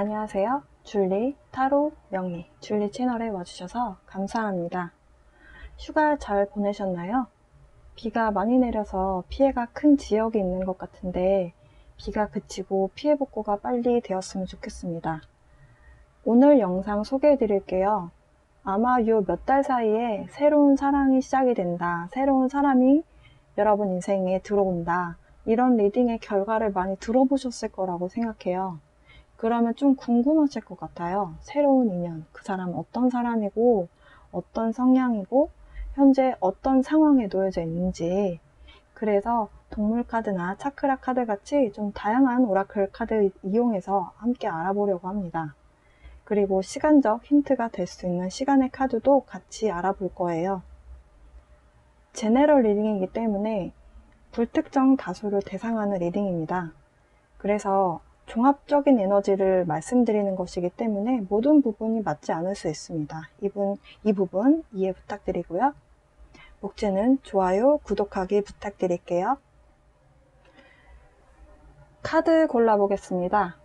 안녕하세요. 줄리, 타로, 명리, 줄리 채널에 와주셔서 감사합니다. 휴가 잘 보내셨나요? 비가 많이 내려서 피해가 큰 지역이 있는 것 같은데 비가 그치고 피해 복구가 빨리 되었으면 좋겠습니다. 오늘 영상 소개해 드릴게요. 아마 요 몇 달 사이에 새로운 사랑이 시작이 된다. 새로운 사람이 여러분 인생에 들어온다. 이런 리딩의 결과를 많이 들어보셨을 거라고 생각해요. 그러면 좀 궁금하실 것 같아요. 새로운 인연, 그 사람 어떤 사람이고 어떤 성향이고 현재 어떤 상황에 놓여져 있는지. 그래서 동물 카드나 차크라 카드 같이 좀 다양한 오라클 카드 이용해서 함께 알아보려고 합니다. 그리고 시간적 힌트가 될 수 있는 시간의 카드도 같이 알아볼 거예요. 제네럴 리딩이기 때문에 불특정 다수를 대상하는 리딩입니다. 그래서 종합적인 에너지를 말씀드리는 것이기 때문에 모든 부분이 맞지 않을 수 있습니다. 이 부분 이해 부탁드리고요. 목재는 좋아요, 구독하기 부탁드릴게요. 카드 골라보겠습니다.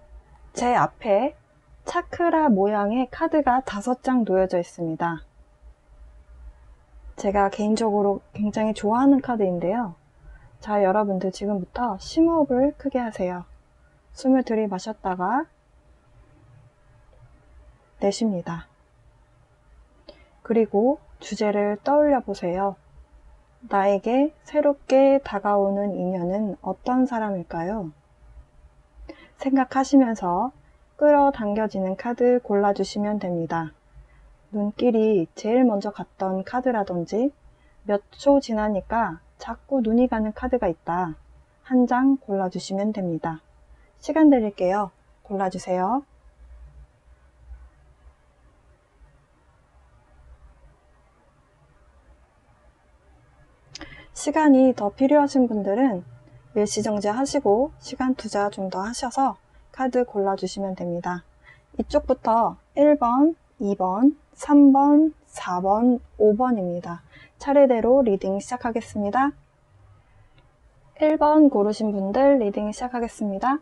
제 앞에 차크라 모양의 카드가 5장 놓여져 있습니다. 제가 개인적으로 굉장히 좋아하는 카드인데요. 자, 여러분들 지금부터 심호흡을 크게 하세요. 숨을 들이마셨다가 내쉽니다. 그리고 주제를 떠올려 보세요. 나에게 새롭게 다가오는 인연은 어떤 사람일까요? 생각하시면서 끌어당겨지는 카드 골라주시면 됩니다. 눈길이 제일 먼저 갔던 카드라든지 몇 초 지나니까 자꾸 눈이 가는 카드가 있다. 한 장 골라주시면 됩니다. 시간 드릴게요. 골라주세요. 시간이 더 필요하신 분들은 일시정지 하시고 시간 투자 좀 더 하셔서 카드 골라주시면 됩니다. 이쪽부터 1번, 2번, 3번, 4번, 5번입니다. 차례대로 리딩 시작하겠습니다. 1번 고르신 분들 리딩 시작하겠습니다.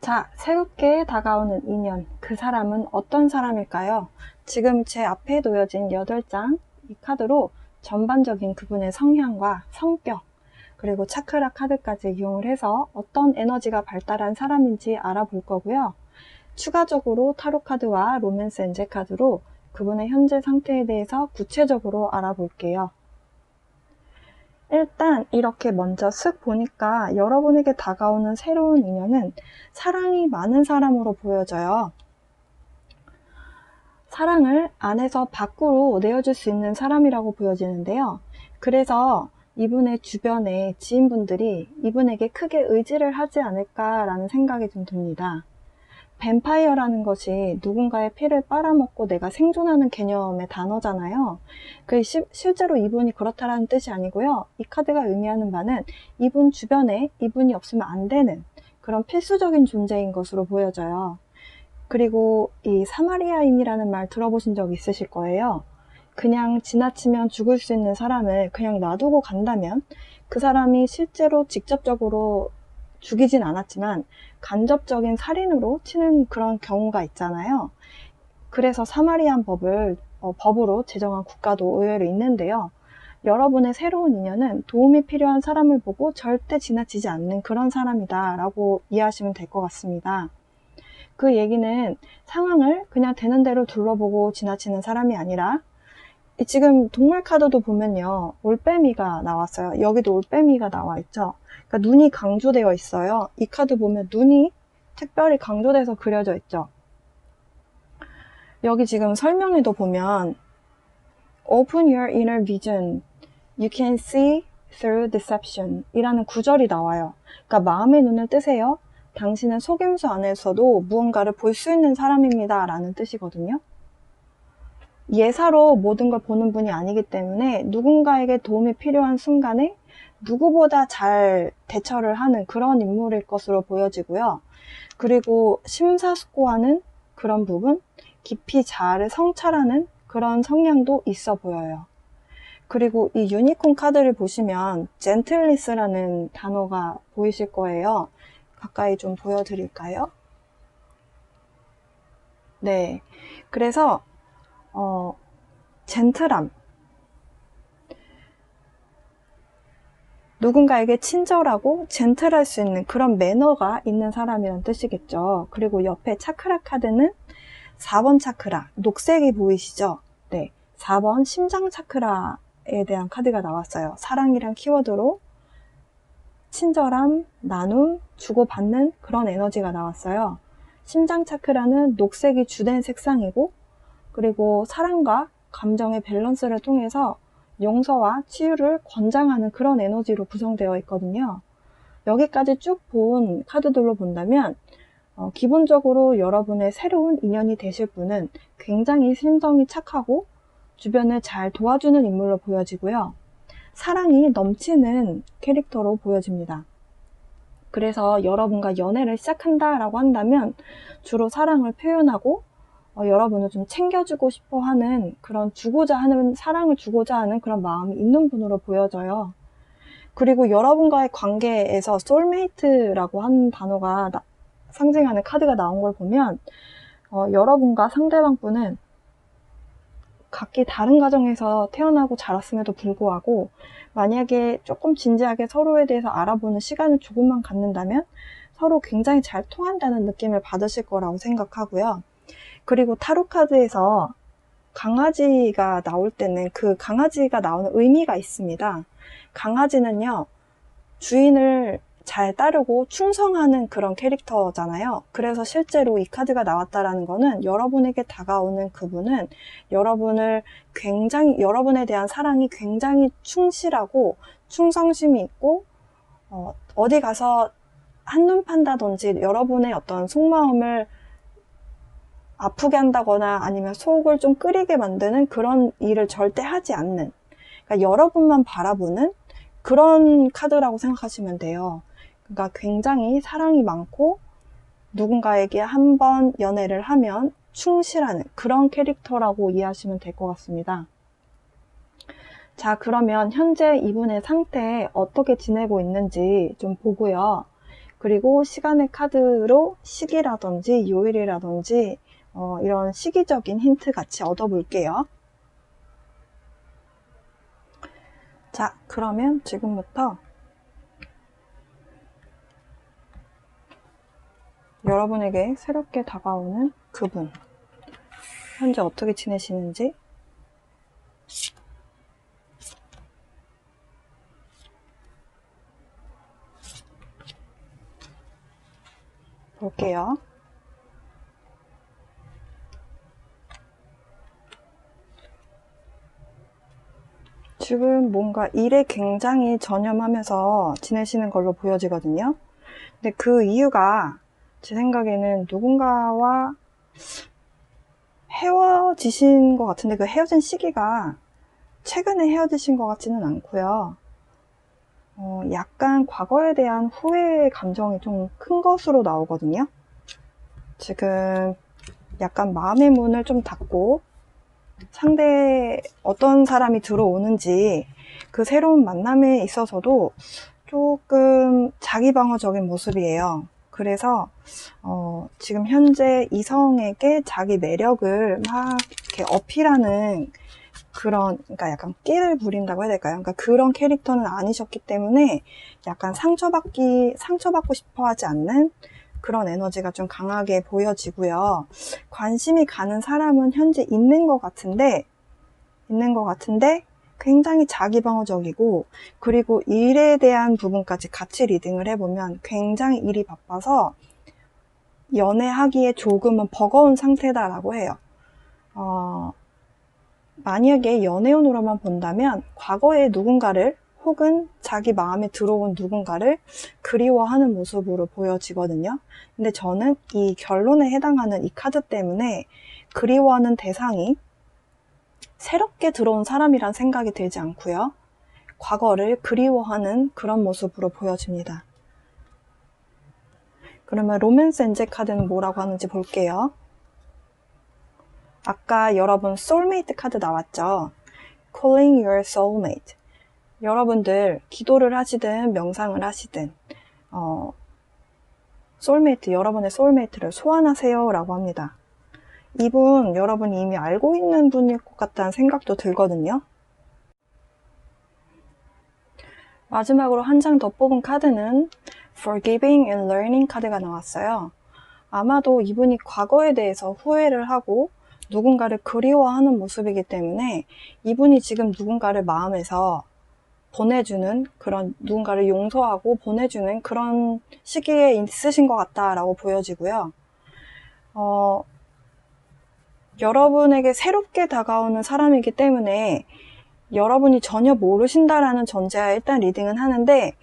자, 새롭게 다가오는 인연, 그 사람은 어떤 사람일까요? 지금 제 앞에 놓여진 8장 이 카드로 전반적인 그분의 성향과 성격, 그리고 차크라 카드까지 이용을 해서 어떤 에너지가 발달한 사람인지 알아볼 거고요. 추가적으로 타로 카드와 로맨스 엔젤 카드로 그분의 현재 상태에 대해서 구체적으로 알아볼게요. 일단 이렇게 먼저 쓱 보니까 여러분에게 다가오는 새로운 인연은 사랑이 많은 사람으로 보여져요. 사랑을 안에서 밖으로 내어줄 수 있는 사람이라고 보여지는데요. 그래서 이분의 주변의 지인분들이 이분에게 크게 의지를 하지 않을까라는 생각이 좀 듭니다. 뱀파이어라는 것이 누군가의 피를 빨아먹고 내가 생존하는 개념의 단어잖아요. 실제로 이분이 그렇다라는 뜻이 아니고요. 이 카드가 의미하는 바는 이분 주변에 이분이 없으면 안 되는 그런 필수적인 존재인 것으로 보여져요. 그리고 이 사마리아인이라는 말 들어보신 적 있으실 거예요. 그냥 지나치면 죽을 수 있는 사람을 그냥 놔두고 간다면 그 사람이 실제로 직접적으로 죽이진 않았지만 간접적인 살인으로 치는 그런 경우가 있잖아요. 그래서 사마리안 법으로 제정한 국가도 의외로 있는데요. 여러분의 새로운 인연은 도움이 필요한 사람을 보고 절대 지나치지 않는 그런 사람이다 라고 이해하시면 될 것 같습니다. 그 얘기는 상황을 그냥 되는 대로 둘러보고 지나치는 사람이 아니라 지금 동물 카드도 보면요. 올빼미가 나왔어요. 여기도 올빼미가 나와 있죠. 그러니까 눈이 강조되어 있어요. 이 카드 보면 눈이 특별히 강조돼서 그려져 있죠. 여기 지금 설명에도 보면 Open your inner vision. You can see through deception 이라는 구절이 나와요. 그러니까 마음의 눈을 뜨세요. 당신은 속임수 안에서도 무언가를 볼 수 있는 사람입니다. 라는 뜻이거든요. 예사로 모든 걸 보는 분이 아니기 때문에 누군가에게 도움이 필요한 순간에 누구보다 잘 대처를 하는 그런 인물일 것으로 보여지고요. 그리고 심사숙고하는 그런 부분, 깊이 잘 성찰하는 그런 성향도 있어 보여요. 그리고 이 유니콘 카드를 보시면 젠틀리스라는 단어가 보이실 거예요. 가까이 좀 보여드릴까요? 네. 그래서, 젠틀함. 누군가에게 친절하고 젠틀할 수 있는 그런 매너가 있는 사람이란 뜻이겠죠. 그리고 옆에 차크라 카드는 4번 차크라, 녹색이 보이시죠? 네. 4번 심장 차크라에 대한 카드가 나왔어요. 사랑이란 키워드로 친절함, 나눔, 주고받는 그런 에너지가 나왔어요. 심장 차크라는 녹색이 주된 색상이고, 그리고 사랑과 감정의 밸런스를 통해서 용서와 치유를 권장하는 그런 에너지로 구성되어 있거든요. 여기까지 쭉 본 카드들로 본다면 기본적으로 여러분의 새로운 인연이 되실 분은 굉장히 심성이 착하고 주변을 잘 도와주는 인물로 보여지고요. 사랑이 넘치는 캐릭터로 보여집니다. 그래서 여러분과 연애를 시작한다라고 한다면 주로 사랑을 표현하고 여러분을 좀 챙겨주고 싶어 하는 그런 사랑을 주고자 하는 그런 마음이 있는 분으로 보여져요. 그리고 여러분과의 관계에서 소울메이트라고 하는 단어가 상징하는 카드가 나온 걸 보면 여러분과 상대방 분은 각기 다른 가정에서 태어나고 자랐음에도 불구하고 만약에 조금 진지하게 서로에 대해서 알아보는 시간을 조금만 갖는다면 서로 굉장히 잘 통한다는 느낌을 받으실 거라고 생각하고요. 그리고 타로 카드에서 강아지가 나올 때는 그 강아지가 나오는 의미가 있습니다. 강아지는요, 주인을 잘 따르고 충성하는 그런 캐릭터잖아요. 그래서 실제로 이 카드가 나왔다라는 거는 여러분에게 다가오는 그분은 여러분에 대한 사랑이 굉장히 충실하고 충성심이 있고 어디 가서 한눈 판다든지 여러분의 어떤 속마음을 아프게 한다거나 아니면 속을 좀 끓이게 만드는 그런 일을 절대 하지 않는, 그러니까 여러분만 바라보는 그런 카드라고 생각하시면 돼요. 그러니까 굉장히 사랑이 많고 누군가에게 한번 연애를 하면 충실하는 그런 캐릭터라고 이해하시면 될 것 같습니다. 자, 그러면 현재 이분의 상태 어떻게 지내고 있는지 좀 보고요. 그리고 시간의 카드로 시기라든지 요일이라든지 이런 시기적인 힌트 같이 얻어볼게요. 자, 그러면 지금부터 여러분에게 새롭게 다가오는 그분, 현재 어떻게 지내시는지 볼게요. 지금 뭔가 일에 굉장히 전념하면서 지내시는 걸로 보여지거든요. 근데 그 이유가 제 생각에는 누군가와 헤어지신 것 같은데 그 헤어진 시기가 최근에 헤어지신 것 같지는 않고요. 약간 과거에 대한 후회의 감정이 좀 큰 것으로 나오거든요. 지금 약간 마음의 문을 좀 닫고 어떤 사람이 들어오는지 그 새로운 만남에 있어서도 조금 자기방어적인 모습이에요. 그래서 지금 현재 이성에게 자기 매력을 막 이렇게 어필하는 그러니까 약간 끼를 부린다고 해야 될까요? 그러니까 그런 캐릭터는 아니셨기 때문에 약간 상처받고 싶어 하지 않는 그런 에너지가 좀 강하게 보여지고요. 관심이 가는 사람은 현재 있는 것 같은데 굉장히 자기방어적이고, 그리고 일에 대한 부분까지 같이 리딩을 해보면 굉장히 일이 바빠서 연애하기에 조금은 버거운 상태다라고 해요. 만약에 연애운으로만 본다면 과거의 누군가를 혹은 자기 마음에 들어온 누군가를 그리워하는 모습으로 보여지거든요. 근데 저는 이 결론에 해당하는 이 카드 때문에 그리워하는 대상이 새롭게 들어온 사람이란 생각이 들지 않고요. 과거를 그리워하는 그런 모습으로 보여집니다. 그러면 로맨스 엔젤 카드는 뭐라고 하는지 볼게요. 아까 여러분 소울메이트 카드 나왔죠? Calling your soulmate. 여러분들 기도를 하시든 명상을 하시든 소울메이트, 여러분의 소울메이트를 소환하세요 라고 합니다. 이분 여러분이 이미 알고 있는 분일 것 같다는 생각도 들거든요. 마지막으로 한 장 더 뽑은 카드는 Forgiving and Learning 카드가 나왔어요. 아마도 이분이 과거에 대해서 후회를 하고 누군가를 그리워하는 모습이기 때문에 이분이 지금 누군가를 마음에서 보내주는, 그런 누군가를 용서하고 보내주는 그런 시기에 있으신 것 같다라고 보여지고요. 여러분에게 새롭게 다가오는 사람이기 때문에 여러분이 전혀 모르신다라는 전제하에 일단 리딩은 하는데,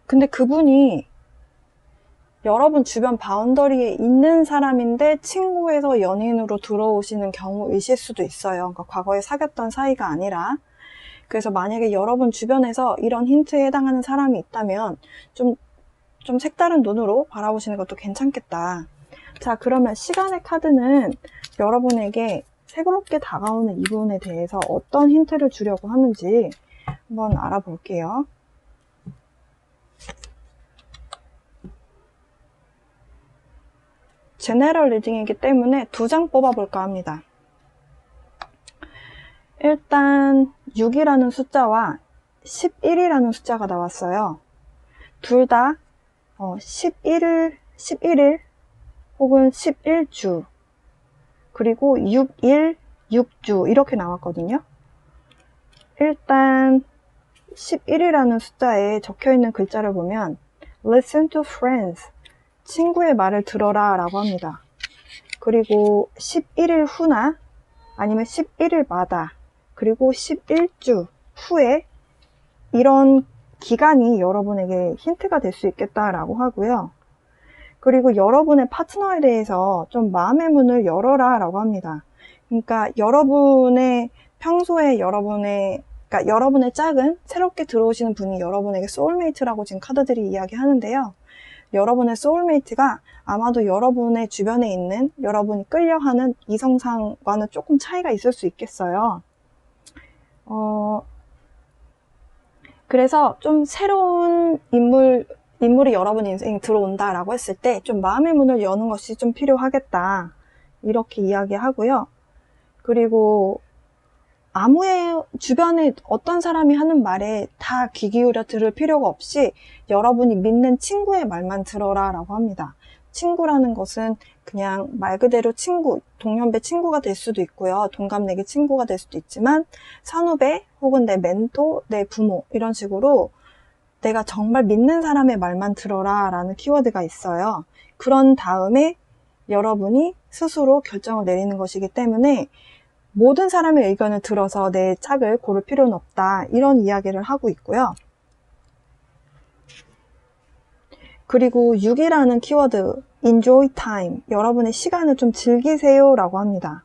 근데 그분이 여러분 주변 바운더리에 있는 사람인데 친구에서 연인으로 들어오시는 경우이실 수도 있어요. 그러니까 과거에 사귀었던 사이가 아니라. 그래서 만약에 여러분 주변에서 이런 힌트에 해당하는 사람이 있다면 좀 색다른 눈으로 바라보시는 것도 괜찮겠다. 자, 그러면 시간의 카드는 여러분에게 새롭게 다가오는 이분에 대해서 어떤 힌트를 주려고 하는지 한번 알아볼게요. 제네럴 리딩이기 때문에 2장 뽑아볼까 합니다. 일단 6이라는 숫자와 11이라는 숫자가 나왔어요. 둘 다 11일 혹은 11주 그리고 6일, 6주 이렇게 나왔거든요. 일단 11이라는 숫자에 적혀있는 글자를 보면 Listen to friends, 친구의 말을 들어라 라고 합니다. 그리고 11일 후나 아니면 11일마다 그리고 11주 후에 이런 기간이 여러분에게 힌트가 될 수 있겠다라고 하고요. 그리고 여러분의 파트너에 대해서 좀 마음의 문을 열어라 라고 합니다. 그러니까 여러분의 평소에 여러분의 짝은 새롭게 들어오시는 분이 여러분에게 소울메이트라고 지금 카드들이 이야기하는데요. 여러분의 소울메이트가 아마도 여러분의 주변에 있는 여러분이 끌려하는 이성상과는 조금 차이가 있을 수 있겠어요. 그래서 좀 새로운 인물이 여러분 인생에 들어온다라고 했을 때 좀 마음의 문을 여는 것이 좀 필요하겠다. 이렇게 이야기하고요. 그리고 주변에 어떤 사람이 하는 말에 다 귀 기울여 들을 필요가 없이 여러분이 믿는 친구의 말만 들어라 라고 합니다. 친구라는 것은 그냥 말 그대로 친구, 동년배 친구가 될 수도 있고요. 동갑내기 친구가 될 수도 있지만 선후배 혹은 내 멘토, 내 부모 이런 식으로 내가 정말 믿는 사람의 말만 들어라 라는 키워드가 있어요. 그런 다음에 여러분이 스스로 결정을 내리는 것이기 때문에 모든 사람의 의견을 들어서 내 짝을 고를 필요는 없다. 이런 이야기를 하고 있고요. 그리고 6이라는 키워드, enjoy time, 여러분의 시간을 좀 즐기세요 라고 합니다.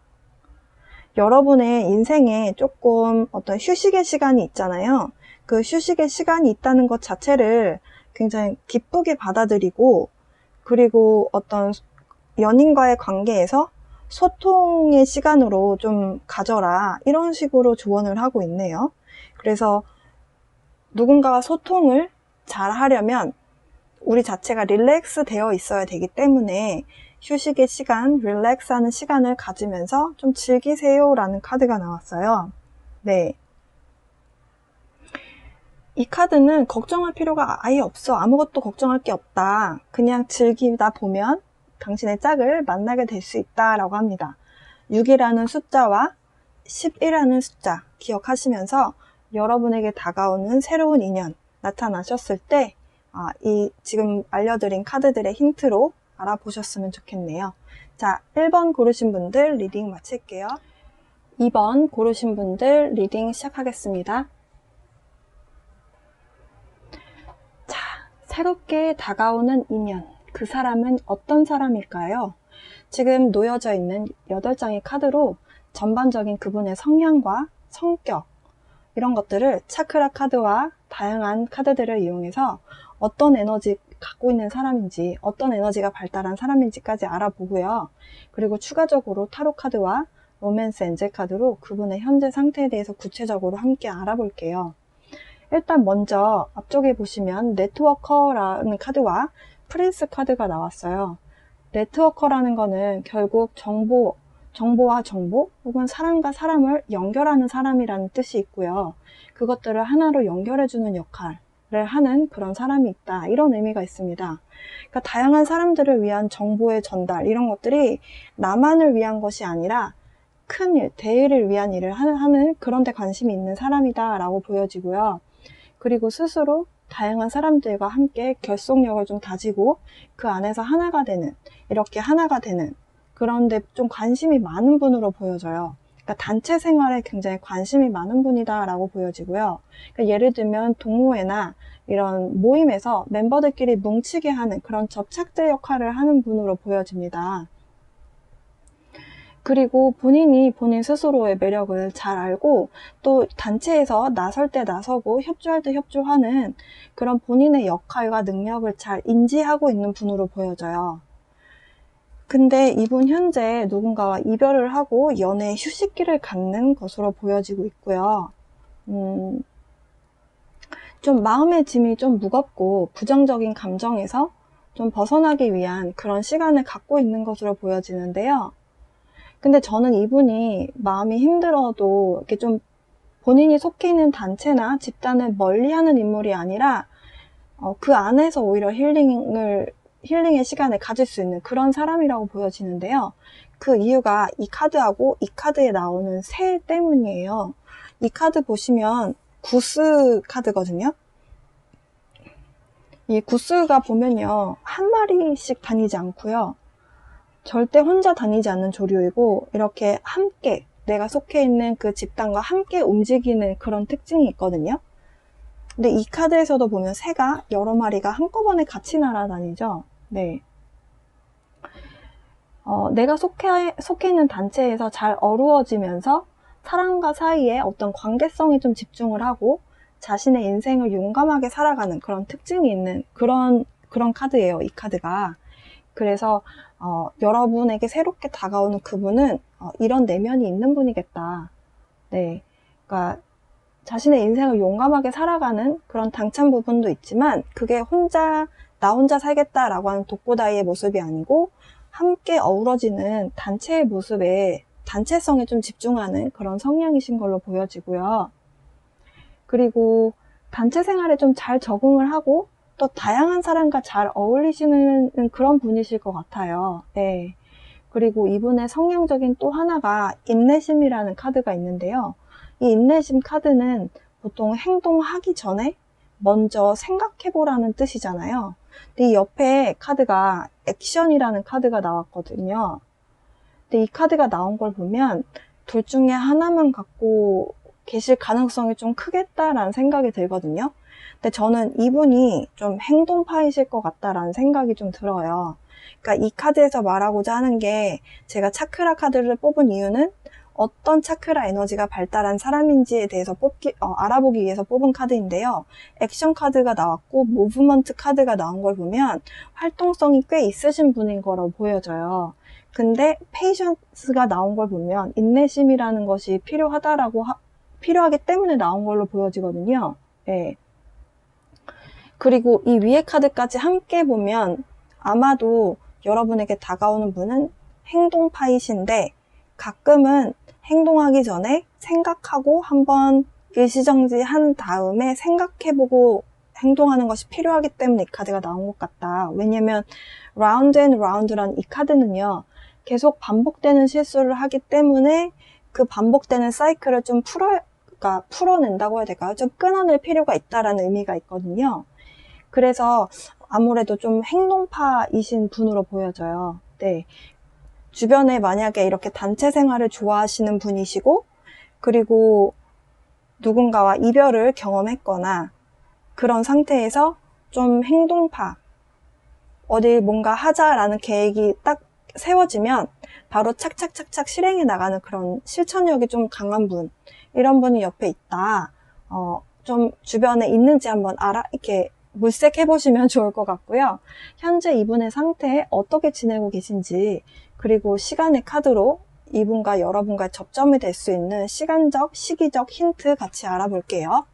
여러분의 인생에 조금 어떤 휴식의 시간이 있잖아요. 그 휴식의 시간이 있다는 것 자체를 굉장히 기쁘게 받아들이고, 그리고 어떤 연인과의 관계에서 소통의 시간으로 좀 가져라 이런 식으로 조언을 하고 있네요. 그래서 누군가와 소통을 잘 하려면 우리 자체가 릴렉스 되어 있어야 되기 때문에 휴식의 시간, 릴렉스하는 시간을 가지면서 좀 즐기세요 라는 카드가 나왔어요. 네. 이 카드는 걱정할 필요가 아예 없어. 아무것도 걱정할 게 없다. 그냥 즐기다 보면 당신의 짝을 만나게 될 수 있다라고 합니다. 6이라는 숫자와 10이라는 숫자 기억하시면서 여러분에게 다가오는 새로운 인연 나타나셨을 때 이 지금 알려드린 카드들의 힌트로 알아보셨으면 좋겠네요. 자, 1번 고르신 분들 리딩 마칠게요. 2번 고르신 분들 리딩 시작하겠습니다. 자, 새롭게 다가오는 인연. 그 사람은 어떤 사람일까요? 지금 놓여져 있는 8장의 카드로 전반적인 그분의 성향과 성격 이런 것들을 차크라 카드와 다양한 카드들을 이용해서 어떤 에너지 갖고 있는 사람인지 어떤 에너지가 발달한 사람인지까지 알아보고요. 그리고 추가적으로 타로 카드와 로맨스 엔젤 카드로 그분의 현재 상태에 대해서 구체적으로 함께 알아볼게요. 일단 먼저 앞쪽에 보시면 네트워커라는 카드와 프린스 카드가 나왔어요. 네트워커라는 거는 결국 정보와 정보 혹은 사람과 사람을 연결하는 사람이라는 뜻이 있고요. 그것들을 하나로 연결해주는 역할을 하는 그런 사람이 있다. 이런 의미가 있습니다. 그러니까 다양한 사람들을 위한 정보의 전달, 이런 것들이 나만을 위한 것이 아니라 큰 일, 대의를 위한 일을 하는 그런 데 관심이 있는 사람이다 라고 보여지고요. 그리고 스스로 다양한 사람들과 함께 결속력을 좀 다지고 그 안에서 하나가 되는, 이렇게 하나가 되는 그런데 좀 관심이 많은 분으로 보여져요. 그러니까 단체 생활에 굉장히 관심이 많은 분이다 라고 보여지고요. 그러니까 예를 들면 동호회나 이런 모임에서 멤버들끼리 뭉치게 하는 그런 접착제 역할을 하는 분으로 보여집니다. 그리고 본인이 본인 스스로의 매력을 잘 알고 또 단체에서 나설 때 나서고 협조할 때 협조하는 그런 본인의 역할과 능력을 잘 인지하고 있는 분으로 보여져요. 근데 이분 현재 누군가와 이별을 하고 연애 휴식기를 갖는 것으로 보여지고 있고요. 좀 마음의 짐이 좀 무겁고 부정적인 감정에서 좀 벗어나기 위한 그런 시간을 갖고 있는 것으로 보여지는데요. 근데 저는 이분이 마음이 힘들어도 이렇게 좀 본인이 속해 있는 단체나 집단을 멀리하는 인물이 아니라 그 안에서 오히려 힐링의 시간을 가질 수 있는 그런 사람이라고 보여지는데요. 그 이유가 이 카드하고 이 카드에 나오는 새 때문이에요. 이 카드 보시면 구스 카드거든요. 이 구스가 보면요, 한 마리씩 다니지 않고요. 절대 혼자 다니지 않는 조류이고 이렇게 함께 내가 속해 있는 그 집단과 함께 움직이는 그런 특징이 있거든요. 근데 이 카드에서도 보면 새가 여러 마리가 한꺼번에 같이 날아다니죠. 네. 내가 속해 있는 단체에서 잘 어우러지면서 사람과 사이에 어떤 관계성에 좀 집중을 하고 자신의 인생을 용감하게 살아가는 그런 특징이 있는 그런 카드예요, 이 카드가. 그래서 여러분에게 새롭게 다가오는 그분은 이런 내면이 있는 분이겠다. 네, 그러니까 자신의 인생을 용감하게 살아가는 그런 당찬 부분도 있지만 그게 나 혼자 살겠다라고 하는 독고다이의 모습이 아니고 함께 어우러지는 단체의 모습에 단체성에 좀 집중하는 그런 성향이신 걸로 보여지고요. 그리고 단체 생활에 좀 잘 적응을 하고 또 다양한 사람과 잘 어울리시는 그런 분이실 것 같아요. 네. 그리고 이분의 성향적인 또 하나가 인내심이라는 카드가 있는데요. 이 인내심 카드는 보통 행동하기 전에 먼저 생각해보라는 뜻이잖아요. 근데 이 옆에 카드가 액션이라는 카드가 나왔거든요. 근데 이 카드가 나온 걸 보면 둘 중에 하나만 갖고 계실 가능성이 좀 크겠다라는 생각이 들거든요. 근데 저는 이분이 좀 행동파이실 것 같다라는 생각이 좀 들어요. 그러니까 이 카드에서 말하고자 하는 게 제가 차크라 카드를 뽑은 이유는 어떤 차크라 에너지가 발달한 사람인지에 대해서 알아보기 위해서 뽑은 카드인데요. 액션 카드가 나왔고 무브먼트 카드가 나온 걸 보면 활동성이 꽤 있으신 분인 거로 보여져요. 근데 페이션스가 나온 걸 보면 인내심이라는 것이 필요하기 때문에 나온 걸로 보여지거든요. 네. 그리고 이 위에 카드까지 함께 보면 아마도 여러분에게 다가오는 분은 행동파이신데 가끔은 행동하기 전에 생각하고 한번 일시정지한 다음에 생각해보고 행동하는 것이 필요하기 때문에 이 카드가 나온 것 같다. 왜냐면 라운드 앤 라운드란 이 카드는요, 계속 반복되는 실수를 하기 때문에 그 반복되는 사이클을 좀 풀어낸다고 해야 될까요? 좀 끊어낼 필요가 있다라는 의미가 있거든요. 그래서 아무래도 좀 행동파이신 분으로 보여져요. 네. 주변에 만약에 이렇게 단체 생활을 좋아하시는 분이시고, 그리고 누군가와 이별을 경험했거나, 그런 상태에서 좀 행동파, 어디 뭔가 하자라는 계획이 딱 세워지면 바로 착착착착 실행해 나가는 그런 실천력이 좀 강한 분, 이런 분이 옆에 있다. 좀 주변에 있는지 한번 이렇게 물색해 보시면 좋을 것 같고요. 현재 이분의 상태에 어떻게 지내고 계신지, 그리고 시간의 카드로 이분과 여러분과 접점이 될 수 있는 시간적, 시기적 힌트 같이 알아볼게요.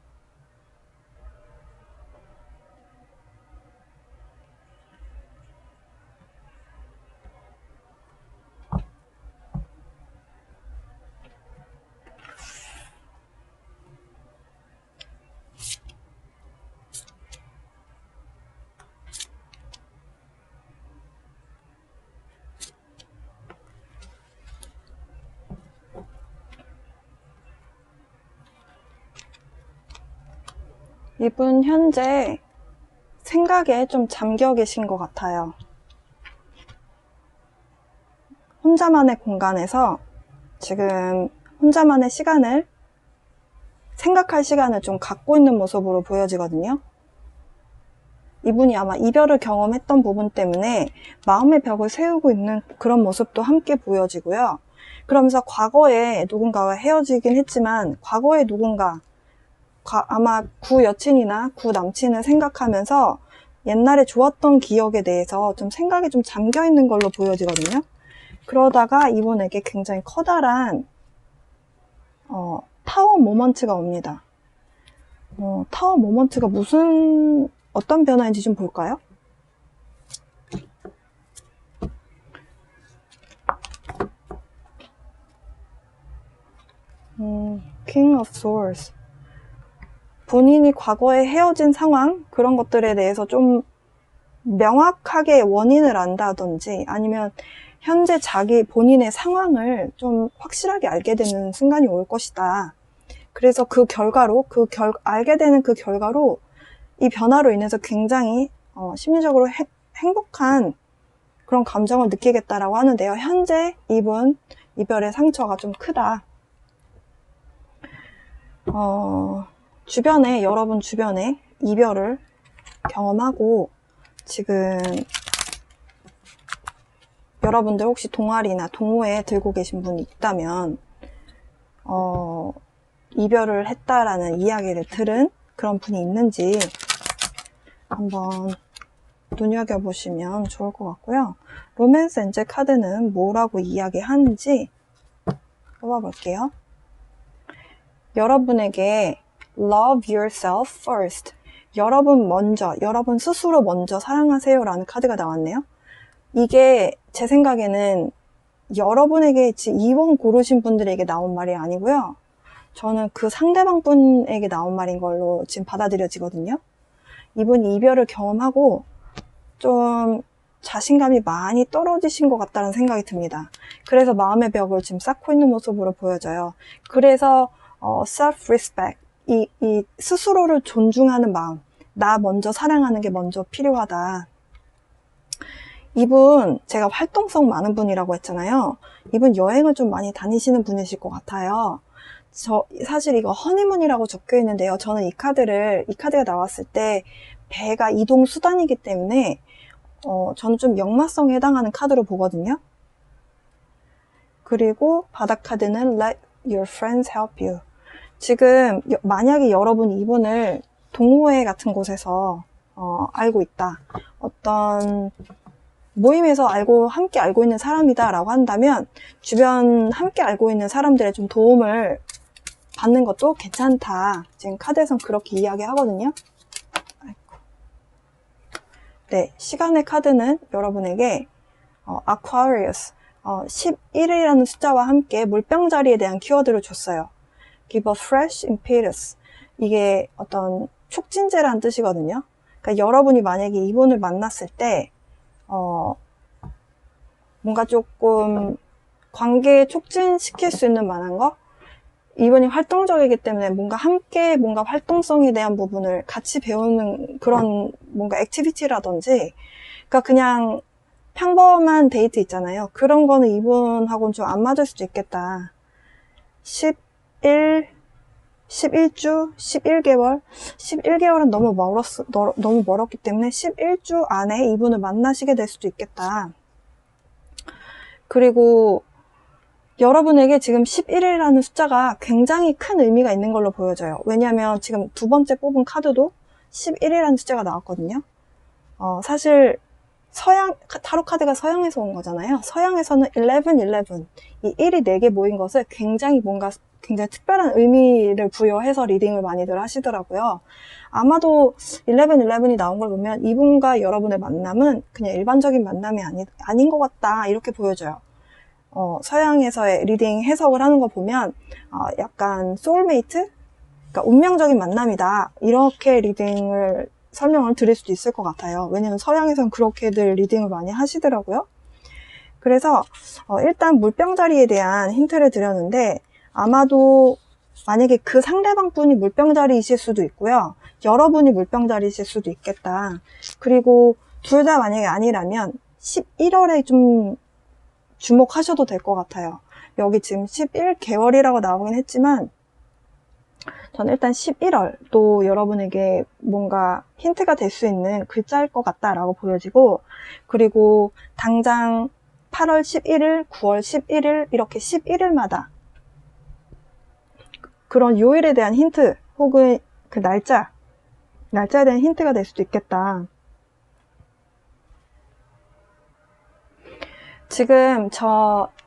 이분 현재 생각에 좀 잠겨 계신 것 같아요. 혼자만의 공간에서 지금 혼자만의 시간을, 생각할 시간을 좀 갖고 있는 모습으로 보여지거든요. 이분이 아마 이별을 경험했던 부분 때문에 마음의 벽을 세우고 있는 그런 모습도 함께 보여지고요. 그러면서 과거에 누군가와 헤어지긴 했지만 과거에 누군가, 아마 구 여친이나 구 남친을 생각하면서 옛날에 좋았던 기억에 대해서 좀 생각이 좀 잠겨 있는 걸로 보여지거든요. 그러다가 이분에게 굉장히 커다란 타워 모먼트가 옵니다. 타워 모먼트가 어떤 변화인지 좀 볼까요? King of Swords. 본인이 과거에 헤어진 상황, 그런 것들에 대해서 좀 명확하게 원인을 안다든지 아니면 현재 본인의 상황을 좀 확실하게 알게 되는 순간이 올 것이다. 그래서 그 결과로, 알게 되는 그 결과로 이 변화로 인해서 굉장히 심리적으로 행복한 그런 감정을 느끼겠다라고 하는데요. 현재 이분 이별의 상처가 좀 크다. 여러분 주변에 이별을 경험하고 지금 여러분들 혹시 동아리나 동호회 들고 계신 분이 있다면 이별을 했다라는 이야기를 들은 그런 분이 있는지 한번 눈여겨보시면 좋을 것 같고요. 로맨스 엔젤 카드는 뭐라고 이야기하는지 뽑아볼게요. 여러분에게 Love yourself first. 여러분 스스로 먼저 사랑하세요 라는 카드가 나왔네요. 이게 제 생각에는 여러분에게 이원 고르신 분들에게 나온 말이 아니고요. 저는 그 상대방 분에게 나온 말인 걸로 지금 받아들여지거든요. 이분이 이별을 경험하고 좀 자신감이 많이 떨어지신 것 같다는 생각이 듭니다. 그래서 마음의 벽을 지금 쌓고 있는 모습으로 보여져요. 그래서 self-respect, 이 스스로를 존중하는 마음, 나 먼저 사랑하는 게 먼저 필요하다. 이분 제가 활동성 많은 분이라고 했잖아요. 이분 여행을 좀 많이 다니시는 분이실 것 같아요. 사실 이거 허니문이라고 적혀 있는데요. 저는 이 카드가 나왔을 때 배가 이동 수단이기 때문에 저는 좀 역마성에 해당하는 카드로 보거든요. 그리고 바닥 카드는 Let your friends help you. 지금 만약에 여러분이 이분을 동호회 같은 곳에서 알고 있다. 어떤 모임에서 함께 알고 있는 사람이다 라고 한다면 주변 함께 알고 있는 사람들의 좀 도움을 받는 것도 괜찮다. 지금 카드에선 그렇게 이야기하거든요. 네, 시간의 카드는 여러분에게 Aquarius 11이라는 숫자와 함께 물병자리에 대한 키워드를 줬어요. Give a fresh impetus. 이게 어떤 촉진제라는 뜻이거든요. 그러니까 여러분이 만약에 이분을 만났을 때 뭔가 조금 관계 촉진시킬 수 있는 만한 거? 이분이 활동적이기 때문에 뭔가 활동성에 대한 부분을 같이 배우는 그런 뭔가 액티비티라든지, 그러니까 그냥 평범한 데이트 있잖아요. 그런 거는 이분하고는 좀 안 맞을 수도 있겠다. 11주, 11개월? 11개월은 너무 멀었기 때문에 11주 안에 이분을 만나시게 될 수도 있겠다. 그리고 여러분에게 지금 11이라는 숫자가 굉장히 큰 의미가 있는 걸로 보여져요. 왜냐하면 지금 두 번째 뽑은 카드도 11이라는 숫자가 나왔거든요. 사실 타로 카드가 서양에서 온 거잖아요. 서양에서는 11, 이 1이 4개 모인 것을 굉장히 특별한 의미를 부여해서 리딩을 많이들 하시더라고요. 아마도 11이 나온 걸 보면 이분과 여러분의 만남은 그냥 일반적인 만남이 아닌 것 같다, 이렇게 보여져요. 서양에서의 리딩 해석을 하는 거 보면 약간 소울메이트? 그러니까 운명적인 만남이다, 이렇게 설명을 드릴 수도 있을 것 같아요. 왜냐면 서양에서는 그렇게들 리딩을 많이 하시더라고요. 그래서 일단 물병자리에 대한 힌트를 드렸는데, 아마도 만약에 그 상대방 분이 물병자리이실 수도 있고요. 여러분이 물병자리실 수도 있겠다. 그리고 둘 다 만약에 아니라면 11월에 좀 주목하셔도 될 것 같아요. 여기 지금 11개월이라고 나오긴 했지만 저는 일단 11월도 여러분에게 뭔가 힌트가 될 수 있는 글자일 것 같다라고 보여지고, 그리고 당장 8월 11일, 9월 11일 이렇게 11일마다 그런 요일에 대한 힌트 혹은 그 날짜에 대한 힌트가 될 수도 있겠다. 지금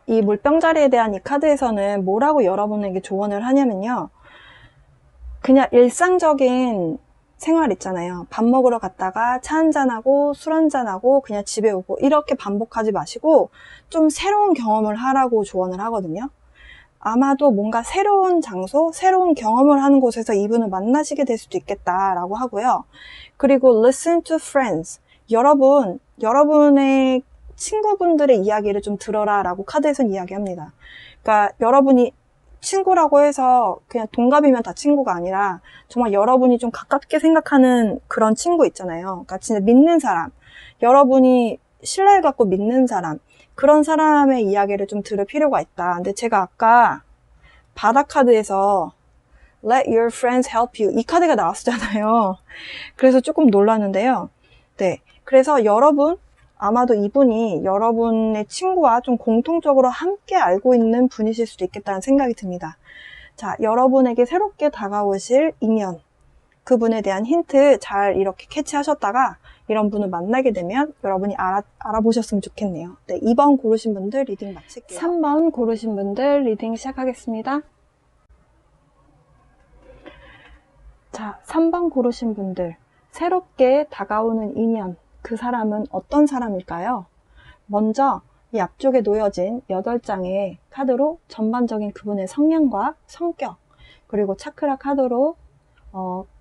이 물병자리에 대한 이 카드에서는 뭐라고 여러분에게 조언을 하냐면요. 그냥 일상적인 생활 있잖아요. 밥 먹으러 갔다가 차 한잔하고 술 한잔하고 그냥 집에 오고 이렇게 반복하지 마시고 좀 새로운 경험을 하라고 조언을 하거든요. 아마도 뭔가 새로운 장소, 새로운 경험을 하는 곳에서 이분을 만나시게 될 수도 있겠다라고 하고요. 그리고 listen to friends. 여러분의 친구분들의 이야기를 좀 들어라 라고 카드에서는 이야기합니다. 그러니까 여러분이 친구라고 해서 그냥 동갑이면 다 친구가 아니라 정말 여러분이 좀 가깝게 생각하는 그런 친구 있잖아요. 그러니까 진짜 믿는 사람, 여러분이 신뢰를 갖고 믿는 사람, 그런 사람의 이야기를 좀 들을 필요가 있다. 근데 제가 아까 바다 카드에서 Let your friends help you 이 카드가 나왔잖아요. 그래서 조금 놀랐는데요. 네, 그래서 아마도 이분이 여러분의 친구와 좀 공통적으로 함께 알고 있는 분이실 수도 있겠다는 생각이 듭니다. 자, 여러분에게 새롭게 다가오실 인연, 그분에 대한 힌트 잘 이렇게 캐치하셨다가 이런 분을 만나게 되면 여러분이 알아보셨으면 좋겠네요. 네, 2번 고르신 분들 리딩 마칠게요. 3번 고르신 분들 리딩 시작하겠습니다. 자, 3번 고르신 분들, 새롭게 다가오는 인연, 그 사람은 어떤 사람일까요? 먼저 이 앞쪽에 놓여진 8장의 카드로 전반적인 그분의 성향과 성격, 그리고 차크라 카드로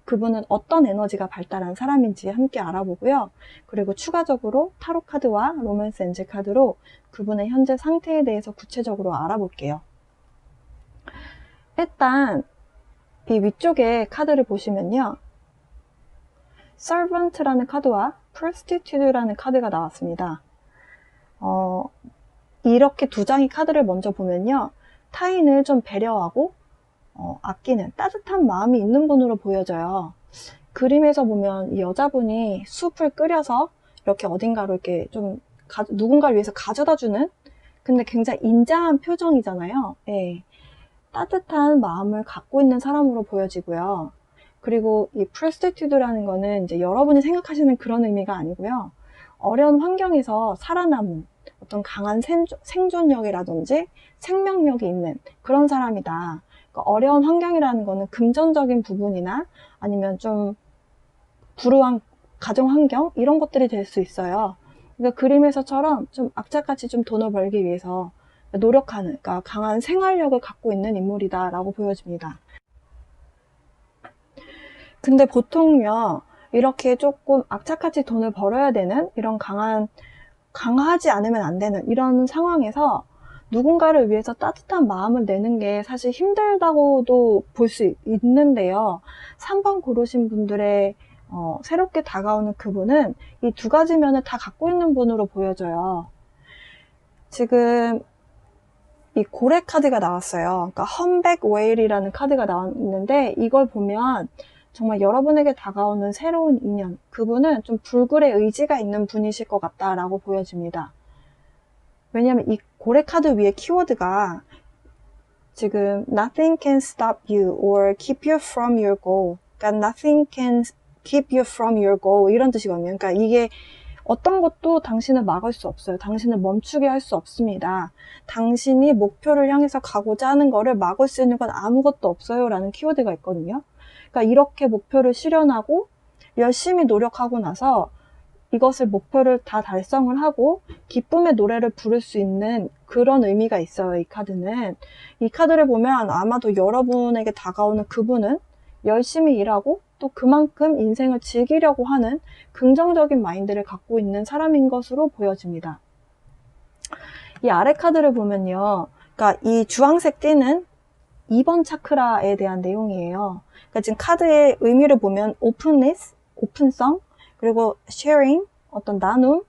그분은 어떤 에너지가 발달한 사람인지 함께 알아보고요. 그리고 추가적으로 타로 카드와 로맨스 엔젤 카드로 그분의 현재 상태에 대해서 구체적으로 알아볼게요. 일단 이 위쪽에 카드를 보시면요. Servant라는 카드와 Prostitute라는 카드가 나왔습니다. 이렇게 두 장의 카드를 먼저 보면요. 타인을 좀 배려하고 아끼는 따뜻한 마음이 있는 분으로 보여져요. 그림에서 보면 이 여자분이 숲을 끓여서 이렇게 어딘가로 이렇게 좀 누군가를 위해서 가져다 주는, 근데 굉장히 인자한 표정이잖아요. 예. 따뜻한 마음을 갖고 있는 사람으로 보여지고요. 그리고 이 prostitute라는 거는 이제 여러분이 생각하시는 그런 의미가 아니고요. 어려운 환경에서 살아남은 어떤 강한 생존력이라든지 생명력이 있는 그런 사람이다. 그러니까 어려운 환경이라는 거는 금전적인 부분이나 아니면 좀 불우한 가정 환경 이런 것들이 될 수 있어요. 그러니까 그림에서처럼 좀 악착같이 좀 돈을 벌기 위해서 노력하는, 그러니까 강한 생활력을 갖고 있는 인물이다라고 보여집니다. 근데 보통요, 이렇게 조금 악착같이 돈을 벌어야 되는 이런 강하지 않으면 안 되는 이런 상황에서 누군가를 위해서 따뜻한 마음을 내는 게 사실 힘들다고도 볼 수 있는데요. 3번 고르신 분들의 새롭게 다가오는 그분은 이 두 가지 면을 다 갖고 있는 분으로 보여져요. 지금 이 고래 카드가 나왔어요. 그러니까 험백 웨일이라는 카드가 나왔는데 이걸 보면 정말 여러분에게 다가오는 새로운 인연, 그분은 좀 불굴의 의지가 있는 분이실 것 같다라고 보여집니다. 왜냐하면 이 고래 카드 위에 키워드가 지금 nothing can stop you or keep you from your goal. 그러니까 nothing can keep you from your goal 이런 뜻이거든요. 그러니까 이게 어떤 것도 당신을 막을 수 없어요. 당신을 멈추게 할 수 없습니다. 당신이 목표를 향해서 가고자 하는 거를 막을 수 있는 건 아무것도 없어요 라는 키워드가 있거든요. 그러니까 이렇게 목표를 실현하고 열심히 노력하고 나서 이것을 목표를 다 달성을 하고 기쁨의 노래를 부를 수 있는 그런 의미가 있어요. 이 카드는. 이 카드를 보면 아마도 여러분에게 다가오는 그분은 열심히 일하고 또 그만큼 인생을 즐기려고 하는 긍정적인 마인드를 갖고 있는 사람인 것으로 보여집니다. 이 아래 카드를 보면요. 그러니까 이 주황색 띠는 2번 차크라에 대한 내용이에요. 그러니까 지금 카드의 의미를 보면 openness, 오픈성, 그리고 sharing, 어떤 나눔,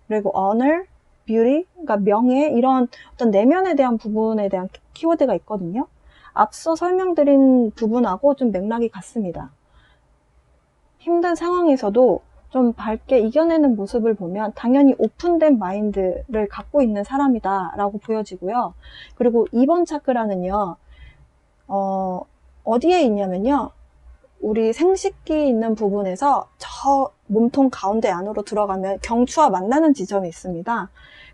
그리고 honor, beauty, 그러니까 명예, 이런 어떤 내면에 대한 부분에 대한 키워드가 있거든요. 앞서 설명드린 부분하고 좀 맥락이 같습니다. 힘든 상황에서도 좀 밝게 이겨내는 모습을 보면 당연히 오픈된 마인드를 갖고 있는 사람이다 라고 보여지고요. 그리고 2번 차크라는요, 어디에 있냐면요, 우리 생식기 있는 부분에서 저 몸통 가운데 안으로 들어가면 경추와 만나는 지점이 있습니다.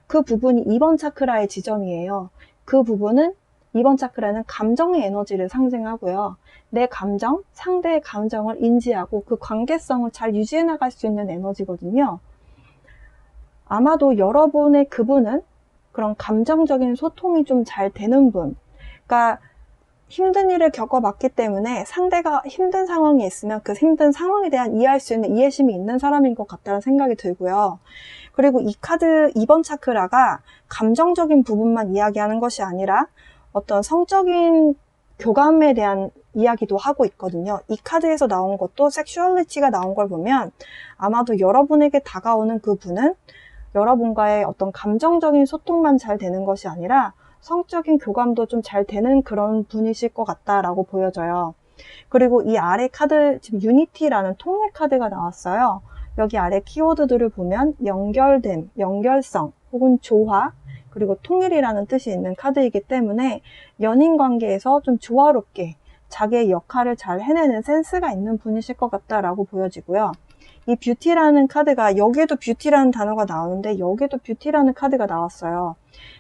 그 부분이 2번 차크라의 지점이에요. 그 부분은 2번 차크라는 감정의 에너지를 상징하고요. 내 감정, 상대의 감정을 인지하고 그 관계성을 잘 유지해 나갈 수 있는 에너지거든요. 아마도 여러분의 그분은 그런 감정적인 소통이 좀 잘 되는 분, 그러니까 힘든 일을 겪어봤기 때문에 상대가 힘든 상황에 있으면 그 힘든 상황에 대한 이해할 수 있는 이해심이 있는 사람인 것 같다는 생각이 들고요. 그리고 이 카드 2번 차크라가 감정적인 부분만 이야기하는 것이 아니라 어떤 성적인 교감에 대한 이야기도 하고 있거든요. 이 카드에서 나온 것도 섹슈얼리티가 나온 걸 보면 아마도 여러분에게 다가오는 그 분은 여러분과의 어떤 감정적인 소통만 잘 되는 것이 아니라 성적인 교감도 좀 잘 되는 그런 분이실 것 같다라고 보여져요. 그리고 이 아래 카드, 지금 유니티라는 통일 카드가 나왔어요. 여기 아래 키워드들을 보면 연결됨, 연결성, 혹은 조화, 그리고 통일이라는 뜻이 있는 카드이기 때문에 연인 관계에서 좀 조화롭게 자기의 역할을 잘 해내는 센스가 있는 분이실 것 같다라고 보여지고요. 이 뷰티라는 카드가, 여기에도 뷰티라는 단어가 나오는데 여기에도 뷰티라는 카드가 나왔어요.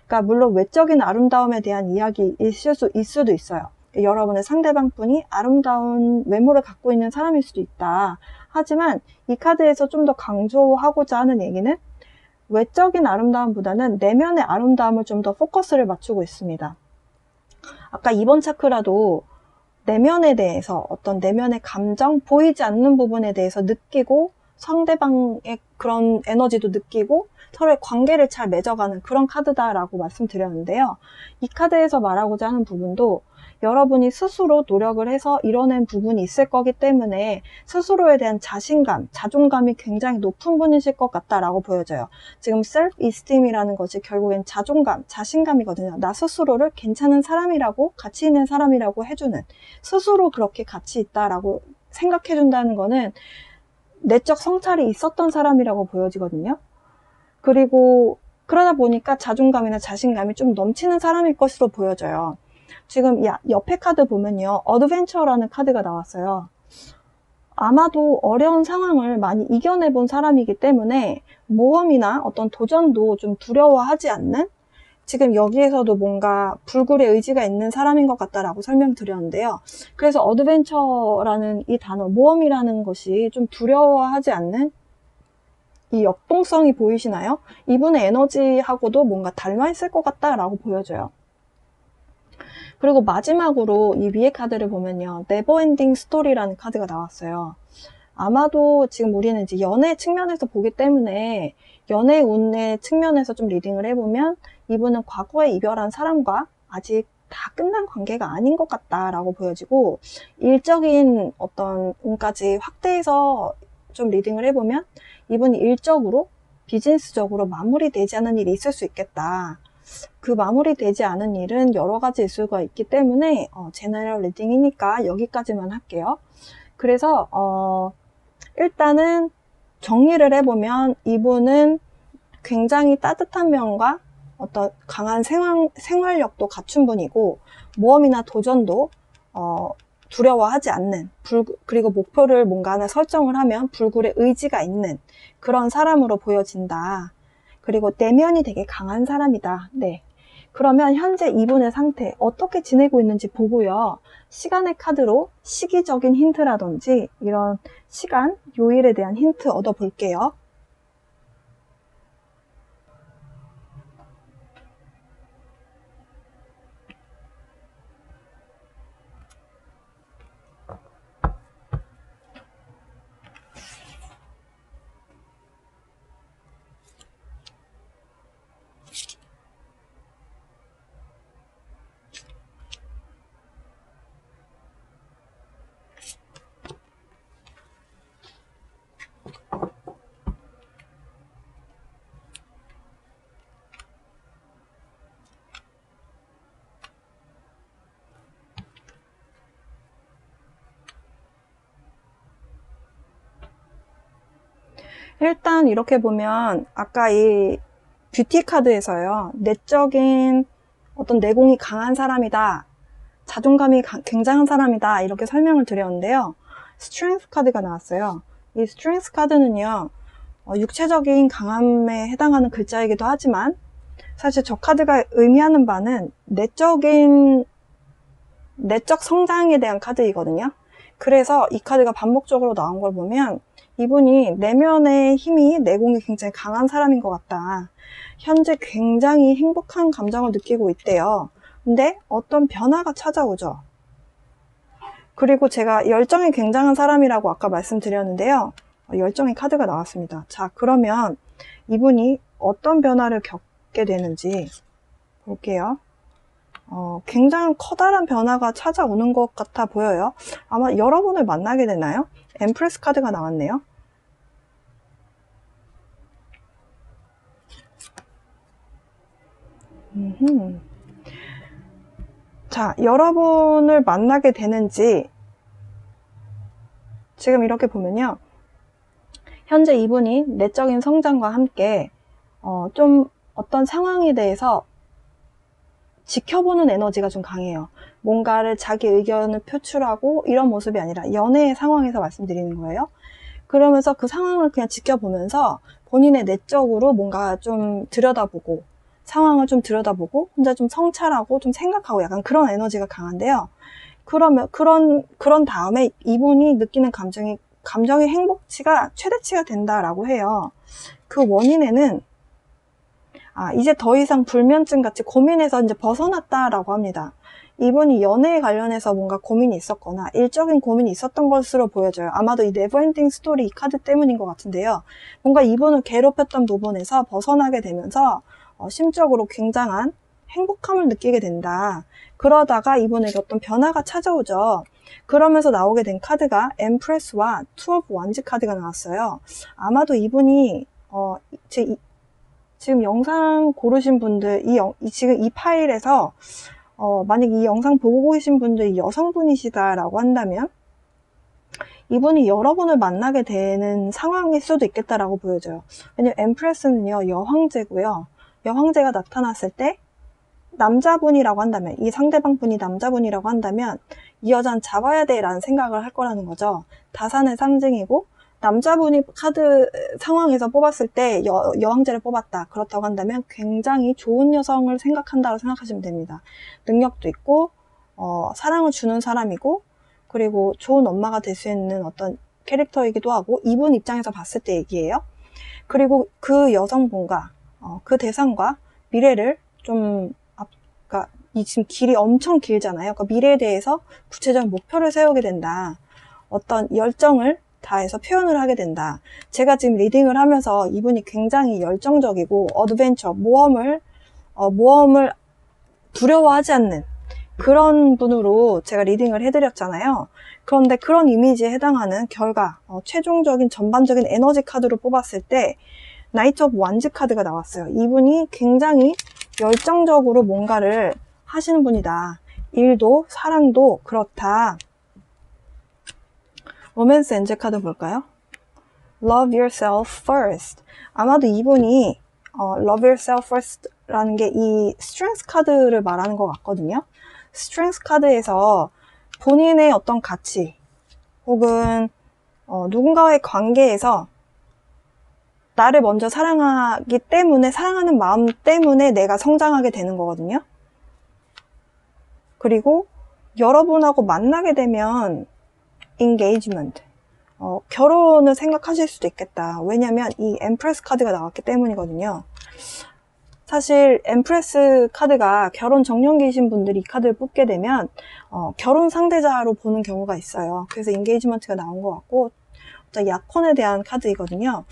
그러니까 물론 외적인 아름다움에 대한 이야기일 수도 있어요. 여러분의 상대방 분이 아름다운 외모를 갖고 있는 사람일 수도 있다. 하지만 이 카드에서 좀 더 강조하고자 하는 얘기는 외적인 아름다움보다는 내면의 아름다움을 좀 더 포커스를 맞추고 있습니다. 아까 2번 차크라도 내면에 대해서, 어떤 내면의 감정, 보이지 않는 부분에 대해서 느끼고 상대방의 그런 에너지도 느끼고 서로의 관계를 잘 맺어가는 그런 카드다라고 말씀드렸는데요. 이 카드에서 말하고자 하는 부분도 여러분이 스스로 노력을 해서 이뤄낸 부분이 있을 거기 때문에 스스로에 대한 자신감, 자존감이 굉장히 높은 분이실 것 같다라고 보여져요. 지금 self-esteem이라는 것이 결국엔 자존감, 자신감이거든요. 나 스스로를 괜찮은 사람이라고, 가치 있는 사람이라고 해주는, 스스로 그렇게 가치 있다라고 생각해준다는 거는 내적 성찰이 있었던 사람이라고 보여지거든요. 그리고 그러다 보니까 자존감이나 자신감이 좀 넘치는 사람일 것으로 보여져요. 지금 옆에 카드 보면요, 어드벤처라는 카드가 나왔어요. 아마도 어려운 상황을 많이 이겨내본 사람이기 때문에 모험이나 어떤 도전도 좀 두려워하지 않는, 지금 여기에서도 뭔가 불굴의 의지가 있는 사람인 것 같다라고 설명드렸는데요. 그래서 어드벤처라는 이 단어, 모험이라는 것이 좀 두려워하지 않는 이 역동성이 보이시나요? 이분의 에너지하고도 뭔가 닮아있을 것 같다라고 보여져요. 그리고 마지막으로 이 위에 카드를 보면요, 네버엔딩 스토리라는 카드가 나왔어요. 아마도 지금 우리는 이제 연애 측면에서 보기 때문에 연애 운의 측면에서 좀 리딩을 해보면 이분은 과거에 이별한 사람과 아직 다 끝난 관계가 아닌 것 같다라고 보여지고, 일적인 어떤 운까지 확대해서 좀 리딩을 해보면 이분이 일적으로, 비즈니스적으로 마무리되지 않은 일이 있을 수 있겠다. 그 마무리되지 않은 일은 여러 가지일 수가 있기 때문에 제너럴 리딩이니까 여기까지만 할게요. 그래서 일단은 정리를 해보면 이분은 굉장히 따뜻한 면과 어떤 강한 생활력도 갖춘 분이고, 모험이나 도전도 두려워하지 않는, 그리고 목표를 뭔가 하나 설정을 하면 불굴의 의지가 있는 그런 사람으로 보여진다. 그리고 내면이 되게 강한 사람이다. 네. 그러면 현재 이분의 상태 어떻게 지내고 있는지 보고요. 시간의 카드로 시기적인 힌트라든지 이런 시간, 요일에 대한 힌트 얻어볼게요. 일단 이렇게 보면 아까 이 뷰티 카드에서요. 내적인 어떤 내공이 강한 사람이다. 자존감이 굉장한 사람이다. 이렇게 설명을 드렸는데요. 스트렝스 카드가 나왔어요. 이 스트렝스 카드는요. 육체적인 강함에 해당하는 글자이기도 하지만 사실 저 카드가 의미하는 바는 내적 성장에 대한 카드이거든요. 그래서 이 카드가 반복적으로 나온 걸 보면 이분이 내면의 힘이, 내공이 굉장히 강한 사람인 것 같다. 현재 굉장히 행복한 감정을 느끼고 있대요. 근데 어떤 변화가 찾아오죠. 그리고 제가 열정이 굉장한 사람이라고 아까 말씀드렸는데요. 열정의 카드가 나왔습니다. 자, 그러면 이분이 어떤 변화를 겪게 되는지 볼게요. 굉장히 커다란 변화가 찾아오는 것 같아 보여요. 아마 여러분을 만나게 되나요? 엠프레스 카드가 나왔네요. 자, 여러분을 만나게 되는지 지금 이렇게 보면요. 현재 이분이 내적인 성장과 함께 좀 어떤 상황에 대해서 지켜보는 에너지가 좀 강해요. 뭔가를 자기 의견을 표출하고 이런 모습이 아니라 연애의 상황에서 말씀드리는 거예요. 그러면서 그 상황을 그냥 지켜보면서 본인의 내적으로 뭔가 좀 들여다보고 상황을 좀 들여다보고 혼자 좀 성찰하고 좀 생각하고 약간 그런 에너지가 강한데요. 그러면 그런 다음에 이분이 느끼는 감정의 행복치가 최대치가 된다라고 해요. 그 원인에는 이제 더 이상 불면증 같이 고민에서 이제 벗어났다라고 합니다. 이분이 연애에 관련해서 뭔가 고민이 있었거나 일적인 고민이 있었던 것으로 보여져요. 아마도 이 네버엔딩 스토리 이 카드 때문인 것 같은데요. 뭔가 이분을 괴롭혔던 부분에서 벗어나게 되면서 심적으로 굉장한 행복함을 느끼게 된다. 그러다가 이분에게 어떤 변화가 찾아오죠. 그러면서 나오게 된 카드가 엠프레스와 투 오브 완즈 카드가 나왔어요. 아마도 이분이 지금 영상 고르신 분들, 지금 이 파일에서 만약 이 영상 보고 계신 분들이 여성분이시다라고 한다면 이분이 여러분을 만나게 되는 상황일 수도 있겠다라고 보여져요. 왜냐면 엠프레스는요, 여황제고요. 여황제가 나타났을 때 남자분이라고 한다면, 이 상대방 분이 남자분이라고 한다면 이 여자는 잡아야 돼 라는 생각을 할 거라는 거죠. 다산의 상징이고 남자분이 카드 상황에서 뽑았을 때 여왕제를 뽑았다. 그렇다고 한다면 굉장히 좋은 여성을 생각한다고 생각하시면 됩니다. 능력도 있고 사랑을 주는 사람이고 그리고 좋은 엄마가 될 수 있는 어떤 캐릭터이기도 하고 이분 입장에서 봤을 때 얘기예요. 그리고 그 여성분과 그 대상과 미래를 좀 그러니까 이 지금 길이 엄청 길잖아요. 그러니까 미래에 대해서 구체적인 목표를 세우게 된다. 어떤 열정을 다해서 표현을 하게 된다. 제가 지금 리딩을 하면서 이분이 굉장히 열정적이고 어드벤처, 모험을 두려워하지 않는 그런 분으로 제가 리딩을 해드렸잖아요. 그런데 그런 이미지에 해당하는 결과, 최종적인 전반적인 에너지 카드로 뽑았을 때 나이트 오브 완즈 카드가 나왔어요. 이분이 굉장히 열정적으로 뭔가를 하시는 분이다. 일도 사랑도 그렇다. 로맨스 엔젤 카드 볼까요? Love yourself first. 아마도 이분이 Love yourself first 라는 게 이 스트렝스 카드를 말하는 것 같거든요. 스트렝스 카드에서 본인의 어떤 가치 혹은 누군가와의 관계에서 나를 먼저 사랑하기 때문에 사랑하는 마음 때문에 내가 성장하게 되는 거거든요. 그리고 여러분하고 만나게 되면 engagement, 결혼을 생각하실 수도 있겠다. 왜냐면 이 엠프레스 카드가 나왔기 때문이거든요. 사실 엠프레스 카드가 결혼 정년기이신 분들이 이 카드를 뽑게 되면 결혼 상대자로 보는 경우가 있어요. 그래서 인게이지먼트가 나온 것 같고 약혼에 대한 카드이거든요.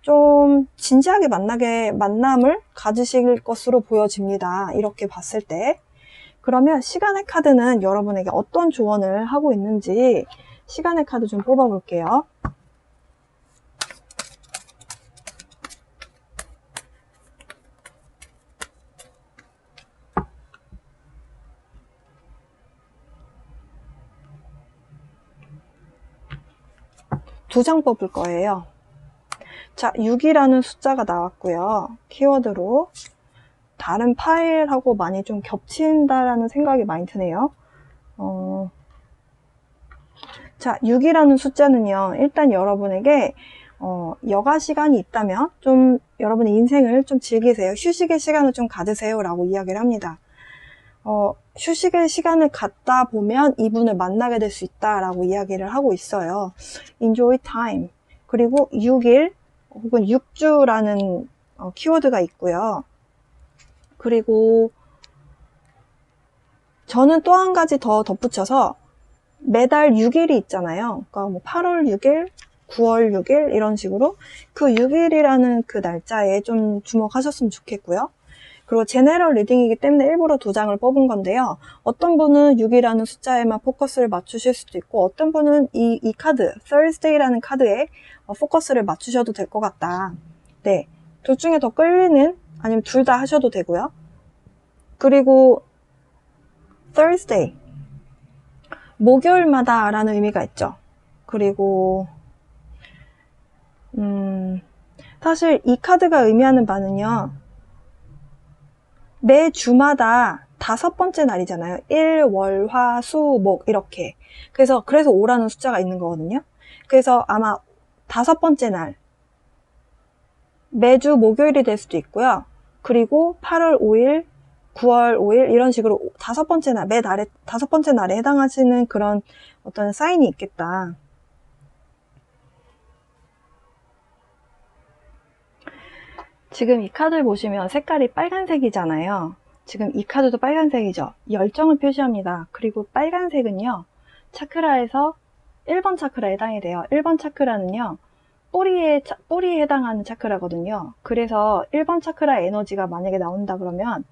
좀 진지하게 만남을 가지실 것으로 보여집니다. 이렇게 봤을 때. 그러면 시간의 카드는 여러분에게 어떤 조언을 하고 있는지 시간의 카드 좀 뽑아볼게요. 두 장 뽑을 거예요. 자, 6이라는 숫자가 나왔고요. 키워드로. 다른 파일하고 많이 좀 겹친다라는 생각이 많이 드네요. 자, 6이라는 숫자는요, 일단 여러분에게 여가 시간이 있다면 좀 여러분의 인생을 좀 즐기세요. 휴식의 시간을 좀 가지세요 라고 이야기를 합니다. 휴식의 시간을 갖다 보면 이분을 만나게 될 수 있다라고 이야기를 하고 있어요. Enjoy time. 그리고 6일 혹은 6주라는 키워드가 있고요. 그리고 저는 또 한 가지 더 덧붙여서 매달 6일이 있잖아요. 그러니까 뭐 8월 6일, 9월 6일 이런 식으로 그 6일이라는 그 날짜에 좀 주목하셨으면 좋겠고요. 그리고 제네럴 리딩이기 때문에 일부러 2장을 뽑은 건데요. 어떤 분은 6이라는 숫자에만 포커스를 맞추실 수도 있고 어떤 분은 이 카드, Thursday라는 카드에 포커스를 맞추셔도 될 것 같다. 네, 둘 중에 더 끌리는 아니면 둘 다 하셔도 되고요. 그리고 Thursday, 목요일마다 라는 의미가 있죠. 그리고 사실 이 카드가 의미하는 바는요. 매 주마다 5번째 날이잖아요. 일, 월, 화, 수, 목 이렇게. 그래서 5라는 숫자가 있는 거거든요. 그래서 아마 5번째 날, 매주 목요일이 될 수도 있고요. 그리고 8월 5일, 9월 5일 이런 식으로 5번째 날, 매 달에 5번째 날에 해당하시는 그런 어떤 사인이 있겠다. 지금 이 카드를 보시면 색깔이 빨간색이잖아요. 지금 이 카드도 빨간색이죠. 열정을 표시합니다. 그리고 빨간색은요. 차크라에서 1번 차크라에 해당이 돼요. 1번 차크라는요. 뿌리에 해당하는 차크라거든요. 그래서 1번 차크라 에너지가 만약에 나온다 그러면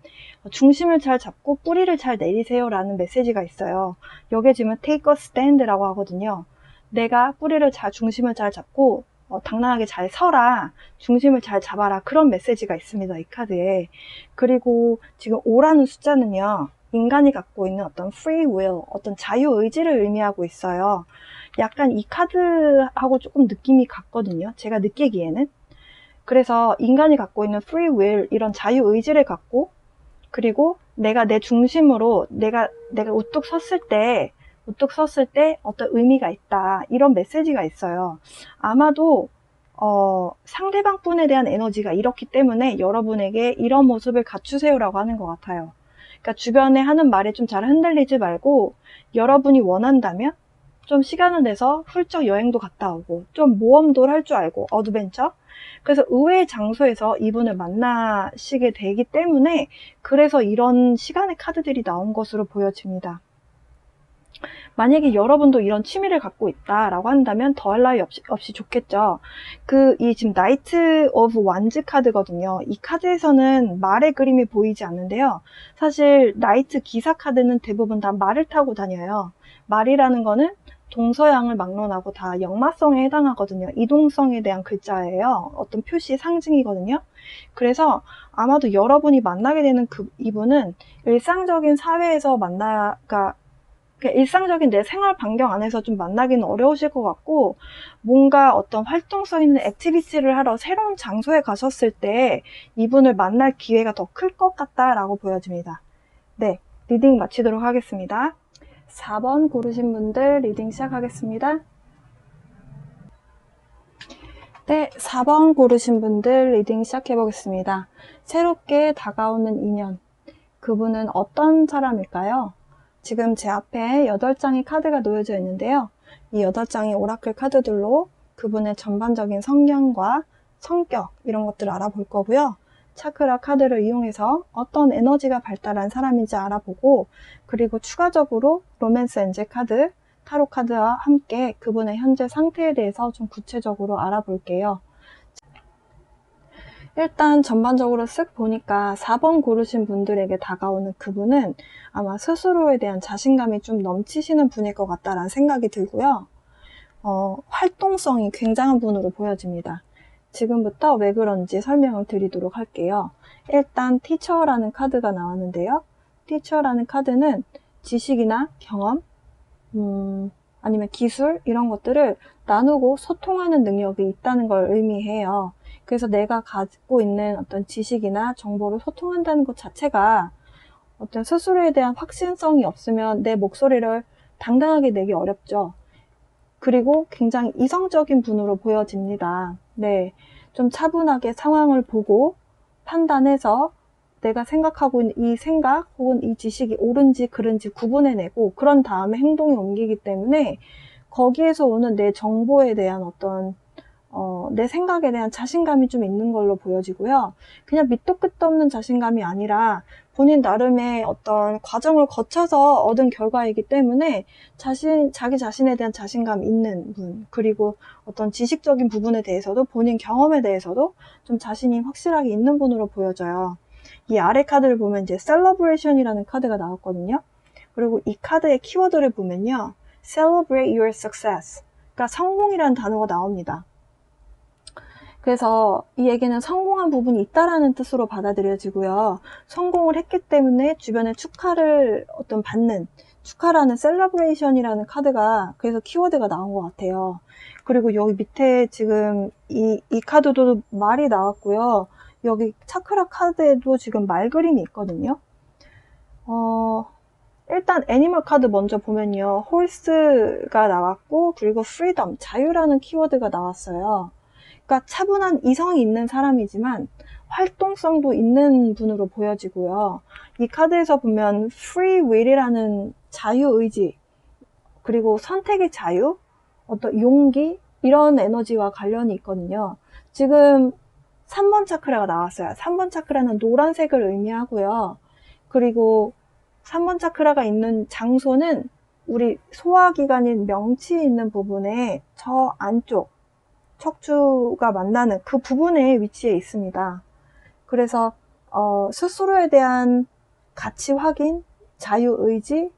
중심을 잘 잡고 뿌리를 잘 내리세요 라는 메시지가 있어요. 여기에 지금 take a stand라고 하거든요. 내가 중심을 잘 잡고 당당하게 잘 서라, 중심을 잘 잡아라, 그런 메시지가 있습니다. 이 카드에. 그리고 지금 5라는 숫자는요. 인간이 갖고 있는 어떤 free will, 어떤 자유의지를 의미하고 있어요. 약간 이 카드하고 조금 느낌이 같거든요. 제가 느끼기에는. 그래서 인간이 갖고 있는 free will, 이런 자유의지를 갖고, 그리고 내가 내 중심으로 내가 우뚝 섰을 때 어떤 의미가 있다. 이런 메시지가 있어요. 아마도 상대방 분에 대한 에너지가 이렇기 때문에 여러분에게 이런 모습을 갖추세요라고 하는 것 같아요. 그러니까 주변에 하는 말에 좀 잘 흔들리지 말고 여러분이 원한다면 좀 시간을 내서 훌쩍 여행도 갔다 오고 좀 모험도 할 줄 알고 어드벤처. 그래서 의외의 장소에서 이분을 만나시게 되기 때문에 그래서 이런 시간의 카드들이 나온 것으로 보여집니다. 만약에 여러분도 이런 취미를 갖고 있다라고 한다면 더할 나위 없이 좋겠죠. 이 지금 나이트 오브 완즈 카드거든요. 이 카드에서는 말의 그림이 보이지 않는데요. 사실 나이트 기사 카드는 대부분 다 말을 타고 다녀요. 말이라는 거는 동서양을 막론하고 다 역마성에 해당하거든요. 이동성에 대한 글자예요. 어떤 표시, 상징이거든요. 그래서 아마도 여러분이 만나게 되는 이분은 일상적인 사회에서 일상적인 내 생활 반경 안에서 좀 만나기는 어려우실 것 같고, 뭔가 어떤 활동성 있는 액티비티를 하러 새로운 장소에 가셨을 때 이분을 만날 기회가 더 클 것 같다라고 보여집니다. 네, 리딩 마치도록 하겠습니다. 4번 고르신 분들 리딩 시작하겠습니다. 네, 4번 고르신 분들 리딩 시작해 보겠습니다. 새롭게 다가오는 인연. 그분은 어떤 사람일까요? 지금 제 앞에 8장의 카드가 놓여져 있는데요. 이 8장의 오라클 카드들로 그분의 전반적인 성향과 성격 이런 것들을 알아볼 거고요. 차크라 카드를 이용해서 어떤 에너지가 발달한 사람인지 알아보고, 그리고 추가적으로 로맨스 엔젤 카드, 타로 카드와 함께 그분의 현재 상태에 대해서 좀 구체적으로 알아볼게요. 일단 전반적으로 쓱 보니까 4번 고르신 분들에게 다가오는 그분은 아마 스스로에 대한 자신감이 좀 넘치시는 분일 것 같다라는 생각이 들고요. 활동성이 굉장한 분으로 보여집니다. 지금부터 왜 그런지 설명을 드리도록 할게요. 일단 티처라는 카드가 나왔는데요. 티처라는 카드는 지식이나 경험, 아니면 기술 이런 것들을 나누고 소통하는 능력이 있다는 걸 의미해요. 그래서 내가 가지고 있는 어떤 지식이나 정보를 소통한다는 것 자체가 어떤 스스로에 대한 확신성이 없으면 내 목소리를 당당하게 내기 어렵죠. 그리고 굉장히 이성적인 분으로 보여집니다. 네, 좀 차분하게 상황을 보고 판단해서 내가 생각하고 있는 이 생각 혹은 이 지식이 옳은지 그른지 구분해내고 그런 다음에 행동에 옮기기 때문에 거기에서 오는 내 정보에 대한 어떤 내 생각에 대한 자신감이 좀 있는 걸로 보여지고요. 그냥 밑도 끝도 없는 자신감이 아니라 본인 나름의 어떤 과정을 거쳐서 얻은 결과이기 때문에 자기 자신에 대한 자신감이 있는 분, 그리고 어떤 지식적인 부분에 대해서도 본인 경험에 대해서도 좀 자신이 확실하게 있는 분으로 보여져요. 이 아래 카드를 보면 이제 Celebration이라는 카드가 나왔거든요. 그리고 이 카드의 키워드를 보면요. Celebrate your success. 그러니까 성공이라는 단어가 나옵니다. 그래서 이 얘기는 성공한 부분이 있다라는 뜻으로 받아들여지고요. 성공을 했기 때문에 주변에 축하를 받는, 축하라는 셀러브레이션이라는 카드가 그래서 키워드가 나온 것 같아요. 그리고 여기 밑에 지금 이 카드도 말이 나왔고요. 여기 차크라 카드에도 지금 말 그림이 있거든요. 일단 애니멀 카드 먼저 보면요. 홀스가 나왔고 그리고 프리덤, 자유라는 키워드가 나왔어요. 그러니까 차분한 이성이 있는 사람이지만 활동성도 있는 분으로 보여지고요. 이 카드에서 보면 free will이라는 자유의지, 그리고 선택의 자유, 어떤 용기, 이런 에너지와 관련이 있거든요. 지금 3번 차크라가 나왔어요. 3번 차크라는 노란색을 의미하고요. 그리고 3번 차크라가 있는 장소는 우리 소화기관인 명치에 있는 부분에 저 안쪽 척추가 만나는 그 부분에 위치해 있습니다. 그래서 스스로에 대한 가치 확인, 자유의지,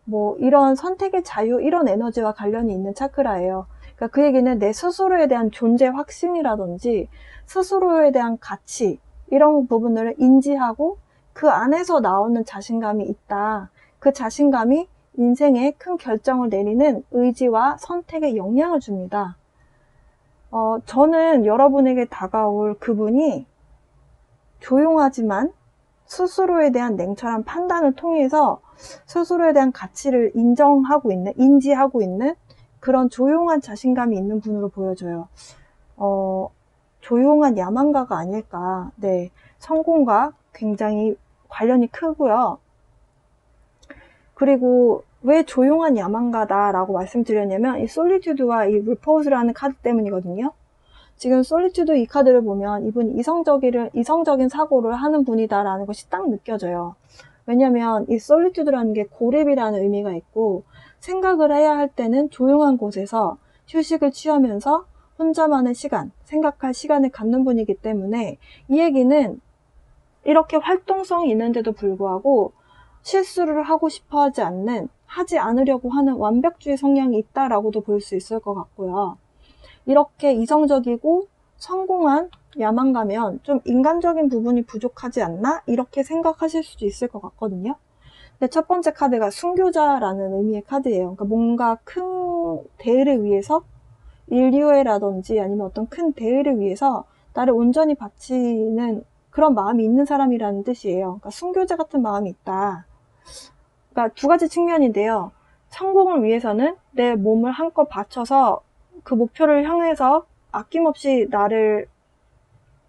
뭐 이런 선택의 자유, 이런 에너지와 관련이 있는 차크라예요. 그러니까 그 얘기는 내 스스로에 대한 존재 확신이라든지 스스로에 대한 가치, 이런 부분을 인지하고 그 안에서 나오는 자신감이 있다. 그 자신감이 인생에 큰 결정을 내리는 의지와 선택에 영향을 줍니다. 저는 여러분에게 다가올 그분이 조용하지만 스스로에 대한 냉철한 판단을 통해서 스스로에 대한 가치를 인지하고 있는 그런 조용한 자신감이 있는 분으로 보여져요. 조용한 야망가가 아닐까. 네, 성공과 굉장히 관련이 크고요. 그리고 왜 조용한 야망가다라고 말씀드렸냐면 이 솔리튜드와 이 리포즈라는 카드 때문이거든요. 지금 솔리튜드 이 카드를 보면 이분이 이성적인 사고를 하는 분이다라는 것이 딱 느껴져요. 왜냐면 이 솔리튜드라는 게 고립이라는 의미가 있고 생각을 해야 할 때는 조용한 곳에서 휴식을 취하면서 혼자만의 시간, 생각할 시간을 갖는 분이기 때문에 이 얘기는 이렇게 활동성이 있는데도 불구하고 실수를 하고 싶어 하지 않으려고 하는 완벽주의 성향이 있다라고도 볼 수 있을 것 같고요. 이렇게 이성적이고 성공한 야망가면 좀 인간적인 부분이 부족하지 않나? 이렇게 생각하실 수도 있을 것 같거든요. 근데 첫 번째 카드가 순교자라는 의미의 카드예요. 그러니까 뭔가 큰 대의를 위해서 인류애라든지 아니면 어떤 큰 대의를 위해서 나를 온전히 바치는 그런 마음이 있는 사람이라는 뜻이에요. 그러니까 순교자 같은 마음이 있다. 그러니까 두 가지 측면인데요. 성공을 위해서는 내 몸을 한껏 바쳐서 그 목표를 향해서 아낌없이 나를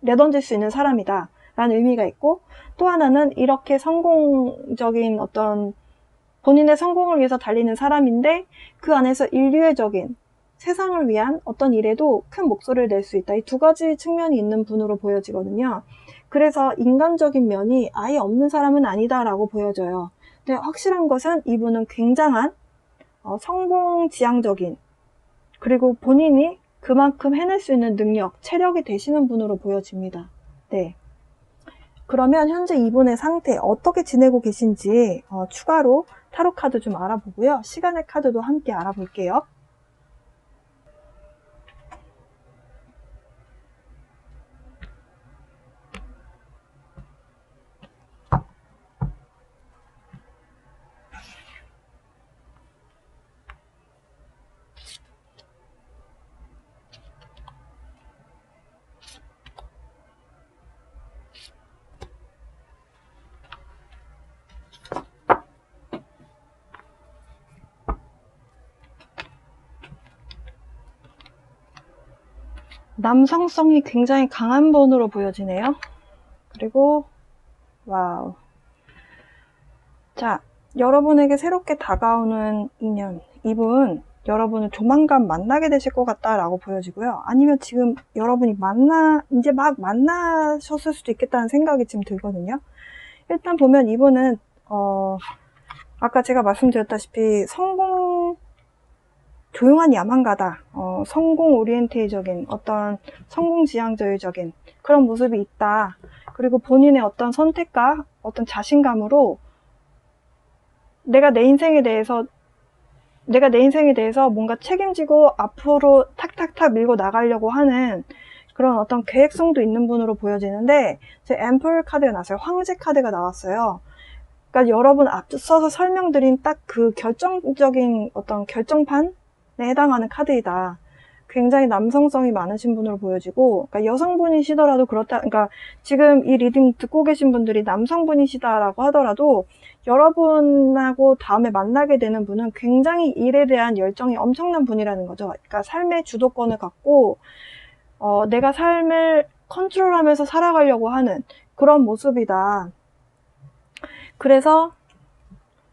내던질 수 있는 사람이다 라는 의미가 있고, 또 하나는 이렇게 성공적인 어떤 본인의 성공을 위해서 달리는 사람인데 그 안에서 인류애적인 세상을 위한 어떤 일에도 큰 목소리를 낼 수 있다. 이 두 가지 측면이 있는 분으로 보여지거든요. 그래서 인간적인 면이 아예 없는 사람은 아니다라고 보여져요. 근데 확실한 것은 이분은 굉장한 성공지향적인, 그리고 본인이 그만큼 해낼 수 있는 능력, 체력이 되시는 분으로 보여집니다. 네. 그러면 현재 이분의 상태 어떻게 지내고 계신지 추가로 타로 카드 좀 알아보고요. 시간의 카드도 함께 알아볼게요. 남성성이 굉장히 강한 분으로 보여지네요. 그리고 와우. 자, 여러분에게 새롭게 다가오는 인연, 이분 여러분을 조만간 만나게 되실 것 같다라고 보여지고요. 아니면 지금 여러분이 이제 막 만나셨을 수도 있겠다는 생각이 지금 들거든요. 일단 보면 이분은 아까 제가 말씀드렸다시피 조용한 야망가다, 성공 오리엔테이적인 어떤 성공지향적인 그런 모습이 있다. 그리고 본인의 어떤 선택과 어떤 자신감으로 내가 내 인생에 대해서 뭔가 책임지고 앞으로 탁탁탁 밀고 나가려고 하는 그런 어떤 계획성도 있는 분으로 보여지는데, 제 엠퍼러 카드가 나왔어요. 황제 카드가 나왔어요. 그러니까 여러분 앞서서 설명드린 딱 그 결정적인 어떤 결정판에 해당하는 카드이다. 굉장히 남성성이 많으신 분으로 보여지고, 그러니까 여성분이시더라도 그렇다, 그러니까 지금 이 리딩 듣고 계신 분들이 남성분이시다라고 하더라도 여러분하고 다음에 만나게 되는 분은 굉장히 일에 대한 열정이 엄청난 분이라는 거죠. 그러니까 삶의 주도권을 갖고 내가 삶을 컨트롤하면서 살아가려고 하는 그런 모습이다. 그래서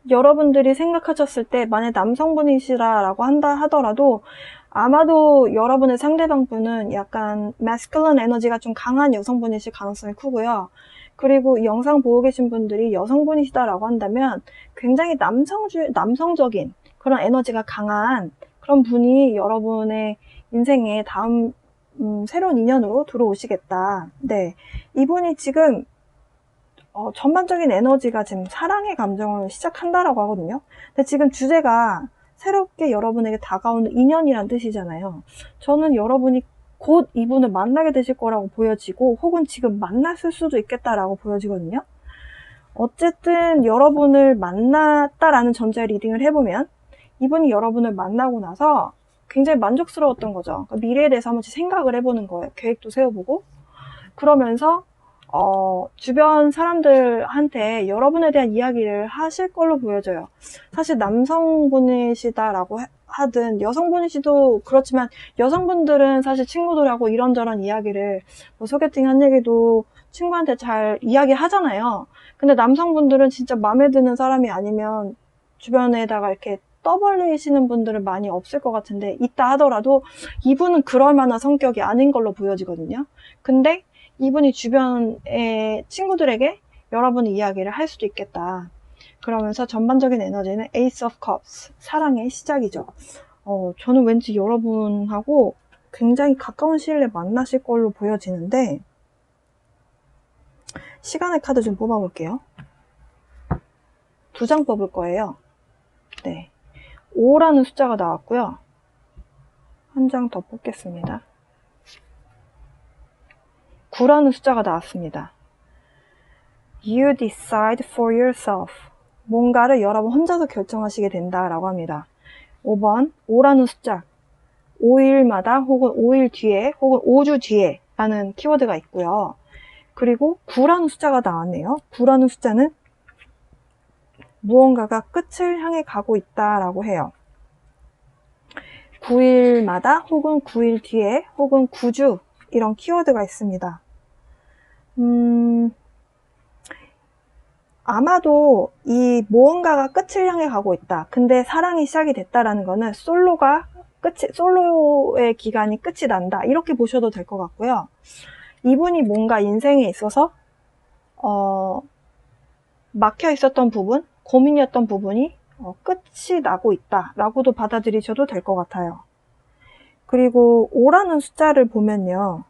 여러분들이 생각하셨을 때 만약 남성분이시라고 하더라도 아마도 여러분의 상대방분은 약간 마스큘런 에너지가 좀 강한 여성분이실 가능성이 크고요. 그리고 이 영상 보고 계신 분들이 여성분이시다라고 한다면 굉장히 남성적인 그런 에너지가 강한 그런 분이 여러분의 인생에 다음 새로운 인연으로 들어오시겠다. 네, 이분이 지금 전반적인 에너지가 지금 사랑의 감정을 시작한다라고 하거든요. 근데 지금 주제가 새롭게 여러분에게 다가오는 인연이란 뜻이잖아요. 저는 여러분이 곧 이분을 만나게 되실 거라고 보여지고, 혹은 지금 만났을 수도 있겠다라고 보여지거든요. 어쨌든 여러분을 만났다라는 전제 리딩을 해보면 이분이 여러분을 만나고 나서 굉장히 만족스러웠던 거죠. 그러니까 미래에 대해서 한 번씩 생각을 해보는 거예요. 계획도 세워보고. 그러면서 주변 사람들한테 여러분에 대한 이야기를 하실 걸로 보여져요. 사실 남성분이시다라고 하든 여성분이시도 그렇지만, 여성분들은 사실 친구들하고 이런저런 이야기를, 소개팅 한 얘기도 친구한테 잘 이야기하잖아요. 근데 남성분들은 진짜 마음에 드는 사람이 아니면 주변에다가 이렇게 떠벌리시는 분들은 많이 없을 것 같은데, 있다 하더라도 이분은 그럴 만한 성격이 아닌 걸로 보여지거든요. 근데 이분이 주변의 친구들에게 여러분의 이야기를 할 수도 있겠다. 그러면서 전반적인 에너지는 Ace of Cups, 사랑의 시작이죠. 저는 왠지 여러분하고 굉장히 가까운 시일 내에 만나실 걸로 보여지는데, 시간의 카드 좀 뽑아볼게요. 2장 뽑을 거예요. 네, 5라는 숫자가 나왔고요. 한 장 더 뽑겠습니다. 9라는 숫자가 나왔습니다. You decide for yourself. 뭔가를 여러분 혼자서 결정하시게 된다라고 합니다. 5번, 5라는 숫자. 5일마다 혹은 5일 뒤에 혹은 5주 뒤에 라는 키워드가 있고요. 그리고 9라는 숫자가 나왔네요. 9라는 숫자는 무언가가 끝을 향해 가고 있다라고 해요. 9일마다 혹은 9일 뒤에 혹은 9주 이런 키워드가 있습니다. 아마도 이 무언가가 끝을 향해 가고 있다. 근데 사랑이 시작이 됐다라는 거는 솔로의 기간이 끝이 난다. 이렇게 보셔도 될 것 같고요. 이분이 뭔가 인생에 있어서 막혀 있었던 부분, 고민이었던 부분이 끝이 나고 있다라고도 받아들이셔도 될 것 같아요. 그리고 5라는 숫자를 보면요.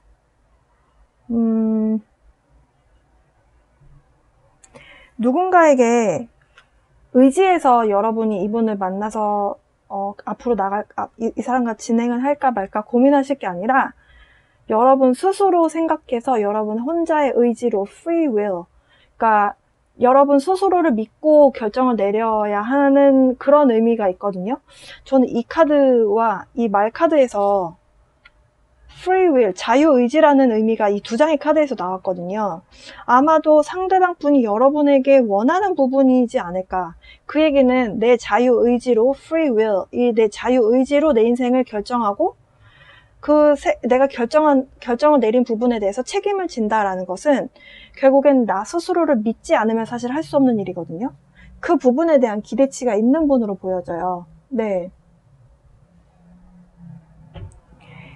누군가에게 의지해서 여러분이 이분을 만나서 앞으로 이 사람과 진행을 할까 말까 고민하실 게 아니라, 여러분 스스로 생각해서 여러분 혼자의 의지로 free will, 그러니까 여러분 스스로를 믿고 결정을 내려야 하는 그런 의미가 있거든요. 저는 이 카드와 이 말 카드에서 free will, 자유의지라는 의미가 이 2장의 카드에서 나왔거든요. 아마도 상대방 분이 여러분에게 원하는 부분이지 않을까. 그 얘기는 내 자유의지로, free will, 내 자유의지로 내 인생을 결정하고 내가 결정을 내린 부분에 대해서 책임을 진다라는 것은 결국엔 나 스스로를 믿지 않으면 사실 할 수 없는 일이거든요. 그 부분에 대한 기대치가 있는 분으로 보여져요. 네.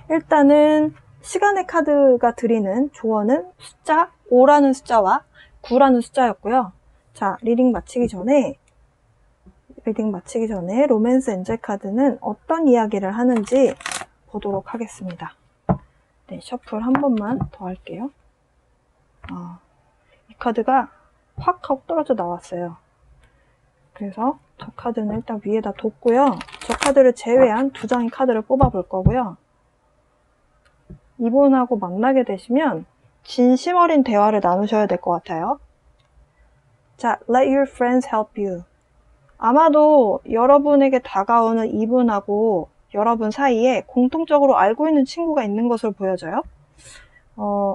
일단은 시간의 카드가 드리는 조언은 숫자 5라는 숫자와 9라는 숫자였고요. 자, 리딩 마치기 전에 로맨스 엔젤 카드는 어떤 이야기를 하는지 보도록 하겠습니다. 네, 셔플 한 번만 더 할게요. 이 카드가 확 하고 떨어져 나왔어요. 그래서 저 카드는 일단 위에다 뒀고요. 저 카드를 제외한 2장의 카드를 뽑아 볼 거고요. 이분하고 만나게 되시면 진심 어린 대화를 나누셔야 될 것 같아요. 자, let your friends help you. 아마도 여러분에게 다가오는 이분하고 여러분 사이에 공통적으로 알고 있는 친구가 있는 것으로 보여져요.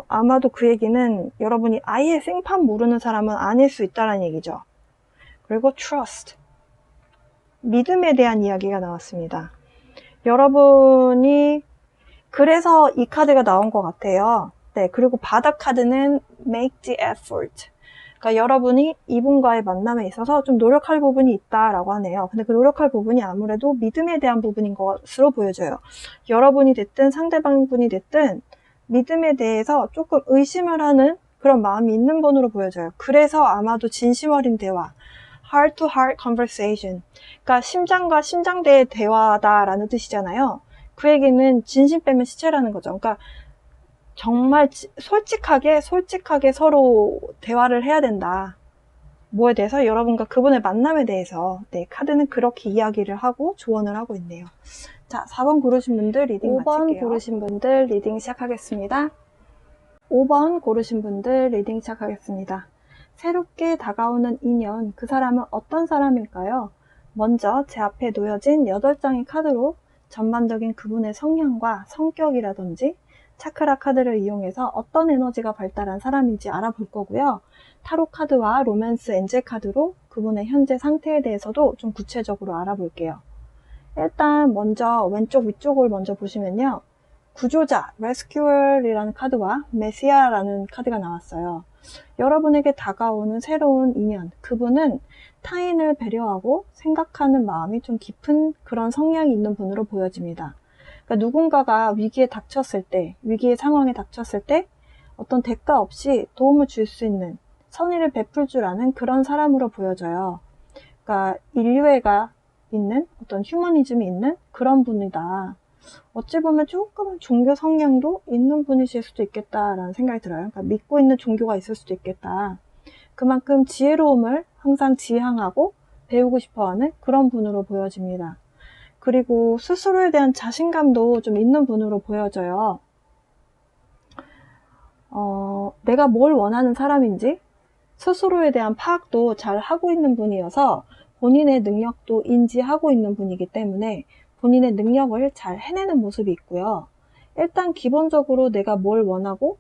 아마도 그 얘기는 여러분이 아예 생판 모르는 사람은 아닐 수 있다는 얘기죠. 그리고 trust. 믿음에 대한 이야기가 나왔습니다. 여러분이 그래서 이 카드가 나온 것 같아요. 네, 그리고 바닥 카드는 make the effort. 그러니까 여러분이 이분과의 만남에 있어서 좀 노력할 부분이 있다라고 하네요. 근데 그 노력할 부분이 아무래도 믿음에 대한 부분인 것으로 보여져요. 여러분이 됐든 상대방 분이 됐든 믿음에 대해서 조금 의심을 하는 그런 마음이 있는 분으로 보여져요. 그래서 아마도 진심 어린 대화, heart to heart conversation. 그러니까 심장과 심장대의 대화다라는 뜻이잖아요. 그 얘기는 진심 빼면 시체라는 거죠. 그러니까 정말 솔직하게 서로 대화를 해야 된다. 뭐에 대해서? 여러분과 그분의 만남에 대해서. 네, 카드는 그렇게 이야기를 하고 조언을 하고 있네요. 자, 4번 고르신 분들 리딩 5번 마칠게요. 고르신 분들 리딩 시작하겠습니다. 5번 고르신 분들 리딩 시작하겠습니다. 새롭게 다가오는 인연, 그 사람은 어떤 사람일까요? 먼저 제 앞에 놓여진 8장의 카드로 전반적인 그분의 성향과 성격이라든지 차크라 카드를 이용해서 어떤 에너지가 발달한 사람인지 알아볼 거고요. 타로 카드와 로맨스 엔젤 카드로 그분의 현재 상태에 대해서도 좀 구체적으로 알아볼게요. 일단 먼저 왼쪽 위쪽을 먼저 보시면요. 구조자, 레스큐어이라는 카드와 메시아라는 카드가 나왔어요. 여러분에게 다가오는 새로운 인연, 그분은 타인을 배려하고 생각하는 마음이 좀 깊은 그런 성향이 있는 분으로 보여집니다. 그러니까 누군가가 위기에 닥쳤을 때, 위기의 상황에 닥쳤을 때 어떤 대가 없이 도움을 줄 수 있는, 선의를 베풀 줄 아는 그런 사람으로 보여져요. 그러니까 인류애가 있는, 어떤 휴머니즘이 있는 그런 분이다. 어찌 보면 조금은 종교 성향도 있는 분이실 수도 있겠다라는 생각이 들어요. 그러니까 믿고 있는 종교가 있을 수도 있겠다. 그만큼 지혜로움을 항상 지향하고 배우고 싶어하는 그런 분으로 보여집니다. 그리고 스스로에 대한 자신감도 좀 있는 분으로 보여져요. 내가 뭘 원하는 사람인지 스스로에 대한 파악도 잘 하고 있는 분이어서 본인의 능력도 인지하고 있는 분이기 때문에 본인의 능력을 잘 해내는 모습이 있고요. 일단 기본적으로 내가 뭘 원하고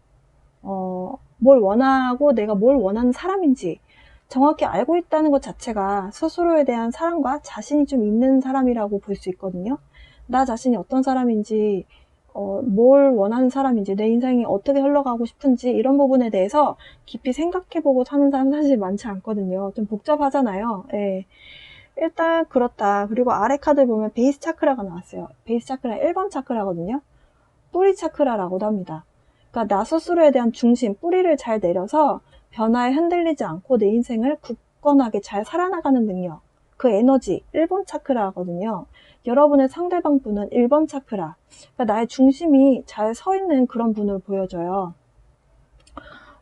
내가 뭘 원하는 사람인지 정확히 알고 있다는 것 자체가 스스로에 대한 사랑과 자신이 좀 있는 사람이라고 볼 수 있거든요. 나 자신이 어떤 사람인지, 뭘 원하는 사람인지, 내 인생이 어떻게 흘러가고 싶은지 이런 부분에 대해서 깊이 생각해보고 사는 사람 사실 많지 않거든요. 좀 복잡하잖아요. 예. 일단 그렇다. 그리고 아래 카드 보면 베이스 차크라가 나왔어요. 베이스 차크라 1번 차크라거든요. 뿌리 차크라라고도 합니다. 그러니까 나 스스로에 대한 중심, 뿌리를 잘 내려서 변화에 흔들리지 않고 내 인생을 굳건하게 잘 살아나가는 능력, 그 에너지 1번 차크라거든요. 여러분의 상대방 분은 1번 차크라, 그러니까 나의 중심이 잘 서 있는 그런 분을 보여줘요.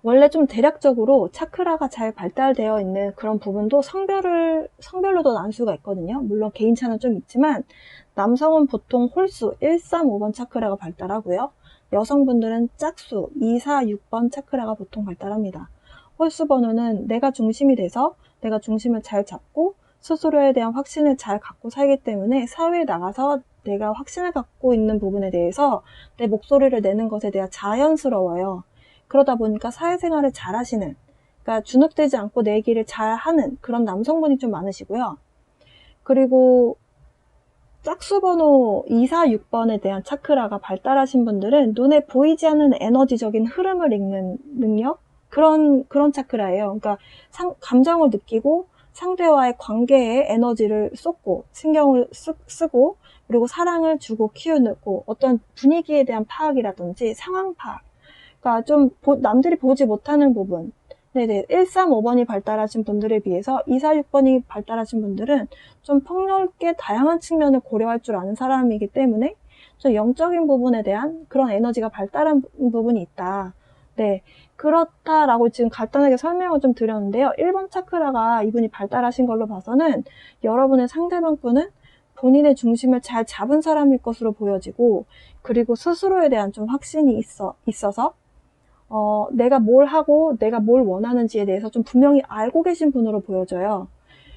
원래 좀 대략적으로 차크라가 잘 발달되어 있는 그런 부분도 성별로도 나눌 수가 있거든요. 물론 개인차는 좀 있지만 남성은 보통 홀수 1, 3, 5번 차크라가 발달하고요. 여성분들은 짝수 2, 4, 6번 차크라가 보통 발달합니다. 홀수 번호는 내가 중심이 돼서 내가 중심을 잘 잡고 스스로에 대한 확신을 잘 갖고 살기 때문에 사회에 나가서 내가 확신을 갖고 있는 부분에 대해서 내 목소리를 내는 것에 대해 자연스러워요. 그러다 보니까 사회생활을 잘 하시는, 그러니까 주눅들지 않고 내 얘기를 잘 하는 그런 남성분이 좀 많으시고요. 그리고 짝수 번호 2, 4, 6번에 대한 차크라가 발달하신 분들은 눈에 보이지 않는 에너지적인 흐름을 읽는 능력? 그런 차크라예요. 그러니까 감정을 느끼고 상대와의 관계에 에너지를 쏟고 신경을 쓰고 그리고 사랑을 주고 키우고 어떤 분위기에 대한 파악이라든지 상황 파악. 그러니까 좀 남들이 보지 못하는 부분. 네네. 135번이 발달하신 분들에 비해서 246번이 발달하신 분들은 좀 폭넓게 다양한 측면을 고려할 줄 아는 사람이기 때문에 좀 영적인 부분에 대한 그런 에너지가 발달한 부분이 있다. 네. 그렇다라고 지금 간단하게 설명을 좀 드렸는데요. 1번 차크라가 이분이 발달하신 걸로 봐서는 여러분의 상대방 분은 본인의 중심을 잘 잡은 사람일 것으로 보여지고 그리고 스스로에 대한 좀 확신이 있어서 내가 뭘 하고 내가 뭘 원하는지에 대해서 좀 분명히 알고 계신 분으로 보여져요.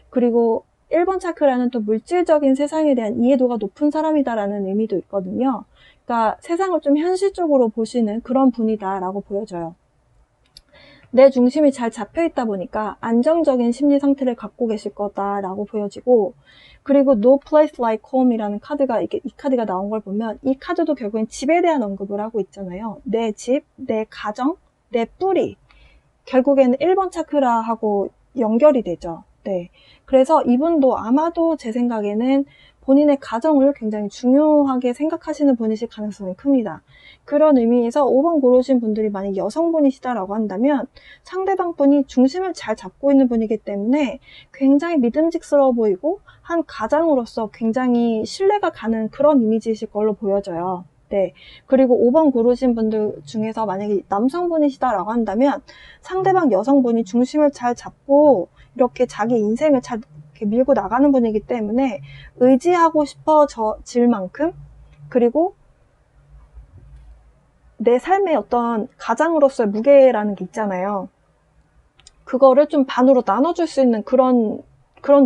그리고 1번 차크라는 또 물질적인 세상에 대한 이해도가 높은 사람이다라는 의미도 있거든요. 그러니까 세상을 좀 현실적으로 보시는 그런 분이다라고 보여져요. 내 중심이 잘 잡혀있다 보니까 안정적인 심리 상태를 갖고 계실 거다라고 보여지고 그리고 No Place Like Home이라는 카드가 이 카드가 나온 걸 보면 이 카드도 결국엔 집에 대한 언급을 하고 있잖아요. 내 집, 내 가정, 내 뿌리 결국에는 1번 차크라하고 연결이 되죠. 네. 그래서 이분도 아마도 제 생각에는 본인의 가정을 굉장히 중요하게 생각하시는 분이실 가능성이 큽니다. 그런 의미에서 5번 고르신 분들이 만약 여성분이시다라고 한다면 상대방 분이 중심을 잘 잡고 있는 분이기 때문에 굉장히 믿음직스러워 보이고 한 가장으로서 굉장히 신뢰가 가는 그런 이미지이실 걸로 보여져요. 네. 그리고 5번 고르신 분들 중에서 만약에 남성분이시다라고 한다면 상대방 여성분이 중심을 잘 잡고 이렇게 자기 인생을 잘 이렇게 밀고 나가는 분이기 때문에 의지하고 싶어질 만큼 그리고 내 삶의 어떤 가장으로서의 무게라는 게 있잖아요. 그거를 좀 반으로 나눠줄 수 있는 그런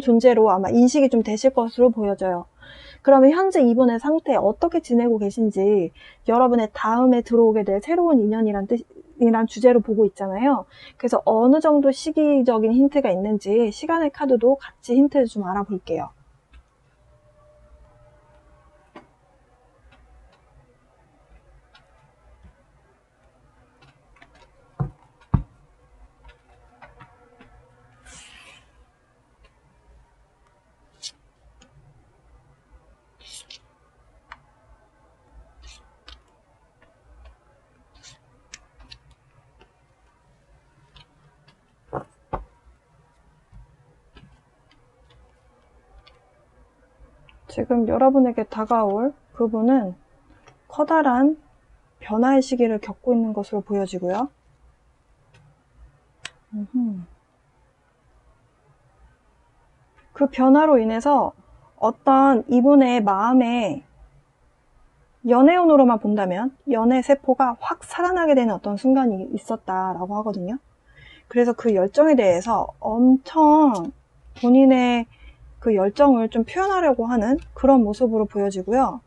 존재로 아마 인식이 좀 되실 것으로 보여져요. 그러면 현재 이분의 상태 어떻게 지내고 계신지 여러분의 다음에 들어오게 될 새로운 인연이란 주제로 보고 있잖아요. 그래서 어느 정도 시기적인 힌트가 있는지 시간의 카드도 같이 힌트를 좀 알아볼게요. 지금 여러분에게 다가올 그분은 커다란 변화의 시기를 겪고 있는 것으로 보여지고요. 그 변화로 인해서 어떤 이분의 마음에 연애운으로만 본다면 연애 세포가 확 살아나게 되는 어떤 순간이 있었다라고 하거든요. 그래서 그 열정에 대해서 엄청 본인의 그 열정을 좀 표현하려고 하는 그런 모습으로 보여지고요.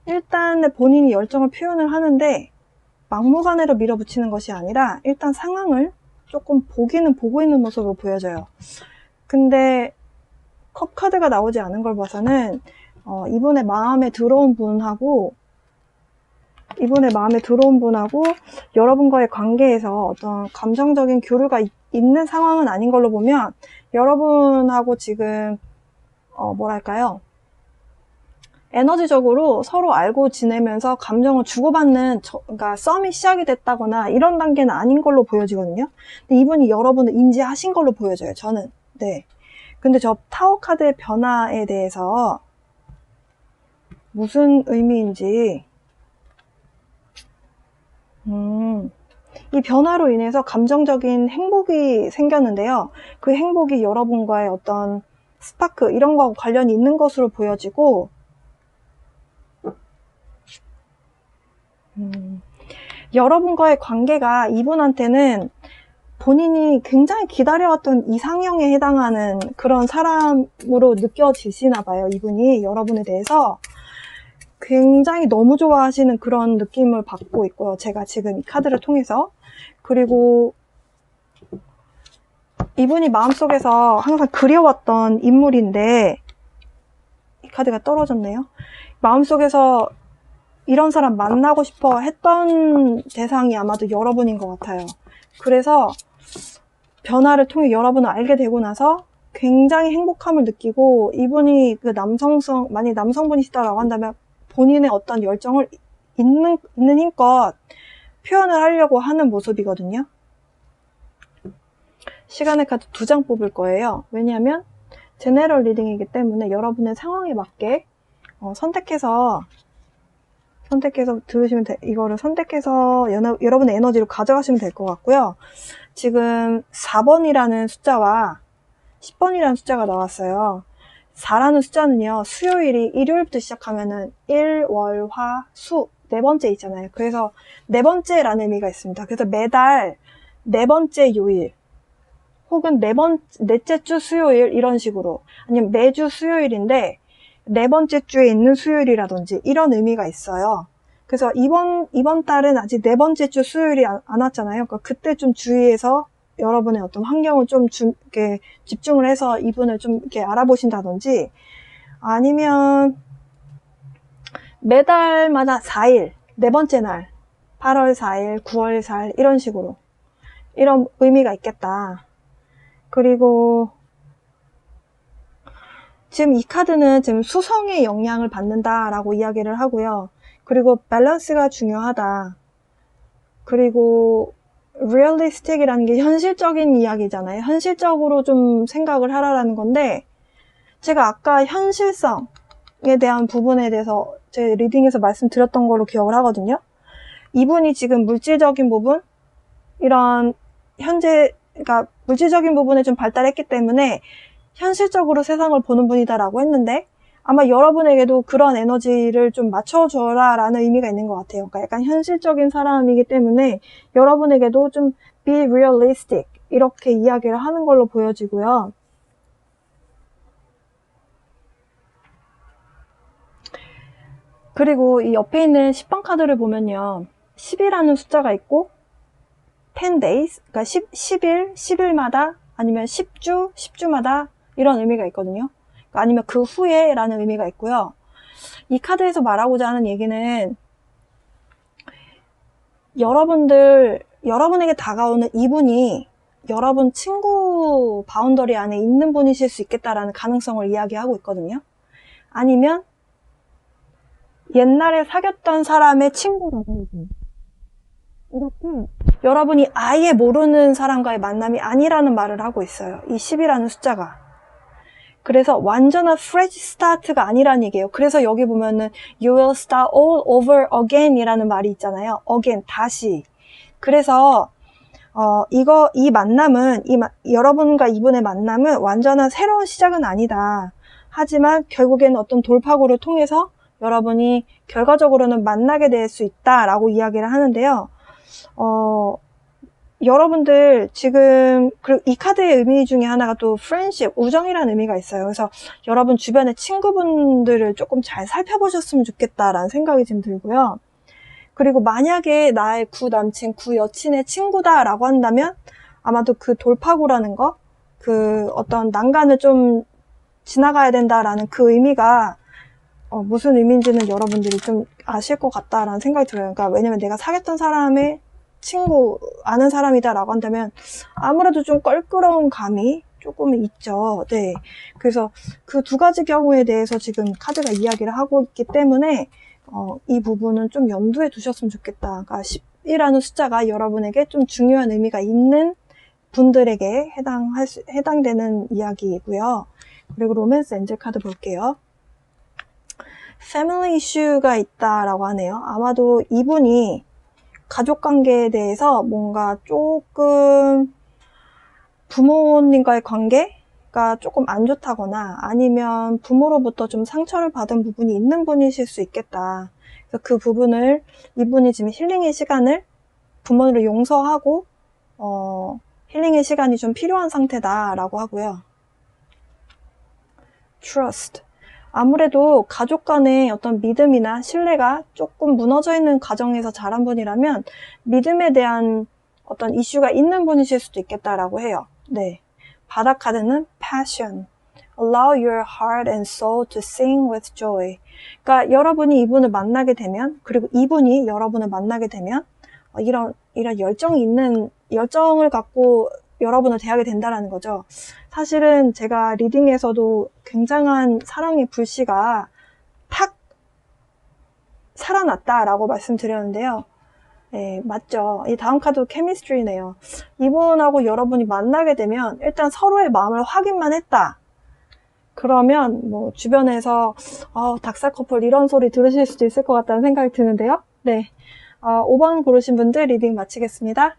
일단 본인이 열정을 표현을 하는데 막무가내로 밀어붙이는 것이 아니라 일단 상황을 조금 보기는 보고 있는 모습으로 보여져요. 근데 컵 카드가 나오지 않은 걸 봐서는 이분의 마음에 들어온 분하고 여러분과의 관계에서 어떤 감정적인 교류가 있는 상황은 아닌 걸로 보면 여러분하고 지금 뭐랄까요? 에너지적으로 서로 알고 지내면서 감정을 주고받는 그러니까 썸이 시작이 됐다거나 이런 단계는 아닌 걸로 보여지거든요. 근데 이분이 여러분을 인지하신 걸로 보여져요. 저는. 네. 근데 저 타워 카드의 변화에 대해서 무슨 의미인지 이 변화로 인해서 감정적인 행복이 생겼는데요. 그 행복이 여러분과의 어떤 스파크 이런 거하고 관련이 있는 것으로 보여지고 여러분과의 관계가 이분한테는 본인이 굉장히 기다려왔던 이상형에 해당하는 그런 사람으로 느껴지시나 봐요. 이분이 여러분에 대해서 굉장히 너무 좋아하시는 그런 느낌을 받고 있고요. 제가 지금 이 카드를 통해서. 그리고 이분이 마음속에서 항상 그려왔던 인물인데 이 카드가 떨어졌네요. 마음속에서 이런 사람 만나고 싶어 했던 대상이 아마도 여러분인 것 같아요. 그래서 변화를 통해 여러분을 알게 되고 나서 굉장히 행복함을 느끼고, 이분이 그 만약 남성분이시다라고 한다면 본인의 어떤 열정을 있는 힘껏 표현을 하려고 하는 모습이거든요. 시간의 카드 2장 뽑을 거예요. 왜냐하면 제네럴 리딩이기 때문에 여러분의 상황에 맞게 선택해서 들으시면 이거를 선택해서 여러분의 에너지로 가져가시면 될 것 같고요. 지금 4번이라는 숫자와 10번이라는 숫자가 나왔어요. 4라는 숫자는요, 수요일이 일요일부터 시작하면은 일, 월, 화, 수, 네 번째 있잖아요. 그래서 네 번째라는 의미가 있습니다. 그래서 매달 네 번째 요일, 혹은 넷째 주 수요일, 이런 식으로, 아니면 매주 수요일인데 네 번째 주에 있는 수요일이라든지 이런 의미가 있어요. 그래서 이번 달은 아직 네 번째 주 수요일이 안 왔잖아요. 그러니까 그때 좀 주의해서 여러분의 어떤 환경을 좀 이렇게 집중을 해서 이분을 좀 이렇게 알아보신다든지, 아니면 매달마다 4일, 네 번째 날, 8월 4일, 9월 4일, 이런 식으로, 이런 의미가 있겠다. 그리고 지금 이 카드는 지금 수성의 영향을 받는다라고 이야기를 하고요. 그리고 밸런스가 중요하다. 그리고 realistic이라는 게 현실적인 이야기잖아요. 현실적으로 좀 생각을 하라라는 건데, 제가 아까 현실성에 대한 부분에 대해서 제 리딩에서 말씀드렸던 걸로 기억을 하거든요. 이분이 지금 물질적인 부분, 이런 그러니까 물질적인 부분에 좀 발달했기 때문에 현실적으로 세상을 보는 분이다라고 했는데, 아마 여러분에게도 그런 에너지를 좀 맞춰줘라 라는 의미가 있는 것 같아요. 그러니까 약간 현실적인 사람이기 때문에 여러분에게도 좀 be realistic, 이렇게 이야기를 하는 걸로 보여지고요. 그리고 이 옆에 있는 10번 카드를 보면요, 10이라는 숫자가 있고 10 days, 그러니까 10일, 10일마다, 아니면 10주, 10주마다, 이런 의미가 있거든요. 그러니까 아니면 그 후에 라는 의미가 있고요. 이 카드에서 말하고자 하는 얘기는, 여러분에게 다가오는 이분이 여러분 친구 바운더리 안에 있는 분이실 수 있겠다라는 가능성을 이야기하고 있거든요. 아니면 옛날에 사귀었던 사람의 친구라든지, 이렇게 여러분이 아예 모르는 사람과의 만남이 아니라는 말을 하고 있어요. 이 10이라는 숫자가. 그래서 완전한 fresh start가 아니라는 얘기예요. 그래서 여기 보면은 you will start all over again 이라는 말이 있잖아요. again, 다시. 그래서 이 만남은, 여러분과 이분의 만남은 완전한 새로운 시작은 아니다. 하지만 결국에는 어떤 돌파구를 통해서 여러분이 결과적으로는 만나게 될 수 있다라고 이야기를 하는데요. 여러분들 지금, 그리고 이 카드의 의미 중에 하나가 또 friendship, 우정이라는 의미가 있어요. 그래서 여러분 주변의 친구분들을 조금 잘 살펴보셨으면 좋겠다라는 생각이 지금 들고요. 그리고 만약에 나의 구 남친, 구 여친의 친구다라고 한다면 아마도 그 돌파구라는 거, 그 어떤 난간을 좀 지나가야 된다라는 그 의미가 무슨 의미인지는 여러분들이 좀 아실 것 같다라는 생각이 들어요. 그러니까 왜냐면 내가 사귀었던 사람의 친구, 아는 사람이다라고 한다면 아무래도 좀 껄끄러운 감이 조금 있죠. 네. 그래서 그 두 가지 경우에 대해서 지금 카드가 이야기를 하고 있기 때문에 이 부분은 좀 염두에 두셨으면 좋겠다. 그러니까 10이라는 숫자가 여러분에게 좀 중요한 의미가 있는 분들에게 해당되는 이야기이고요. 그리고 로맨스 엔젤 카드 볼게요. 패밀리 이슈가 있다라고 하네요. 아마도 이분이 가족관계에 대해서 뭔가 조금 부모님과의 관계가 조금 안 좋다거나, 아니면 부모로부터 좀 상처를 받은 부분이 있는 분이실 수 있겠다. 그래서 그 부분을, 이분이 지금 힐링의 시간을, 부모를 용서하고 힐링의 시간이 좀 필요한 상태다라고 하고요. Trust. 아무래도 가족 간의 어떤 믿음이나 신뢰가 조금 무너져 있는 가정에서 자란 분이라면 믿음에 대한 어떤 이슈가 있는 분이실 수도 있겠다라고 해요. 네. 바다 카드는 passion. Allow your heart and soul to sing with joy. 그러니까 여러분이 이분을 만나게 되면, 그리고 이분이 여러분을 만나게 되면 이런 열정이 있는, 열정을 갖고 여러분을 대하게 된다는 거죠. 사실은 제가 리딩에서도 굉장한 사랑의 불씨가 탁 살아났다라고 말씀드렸는데요. 네, 맞죠. 이 다음 카드 케미스트리네요. 이분하고 여러분이 만나게 되면 일단 서로의 마음을 확인만 했다. 그러면 뭐 주변에서 닭살 커플 이런 소리 들으실 수도 있을 것 같다는 생각이 드는데요. 네, 5번 고르신 분들 리딩 마치겠습니다.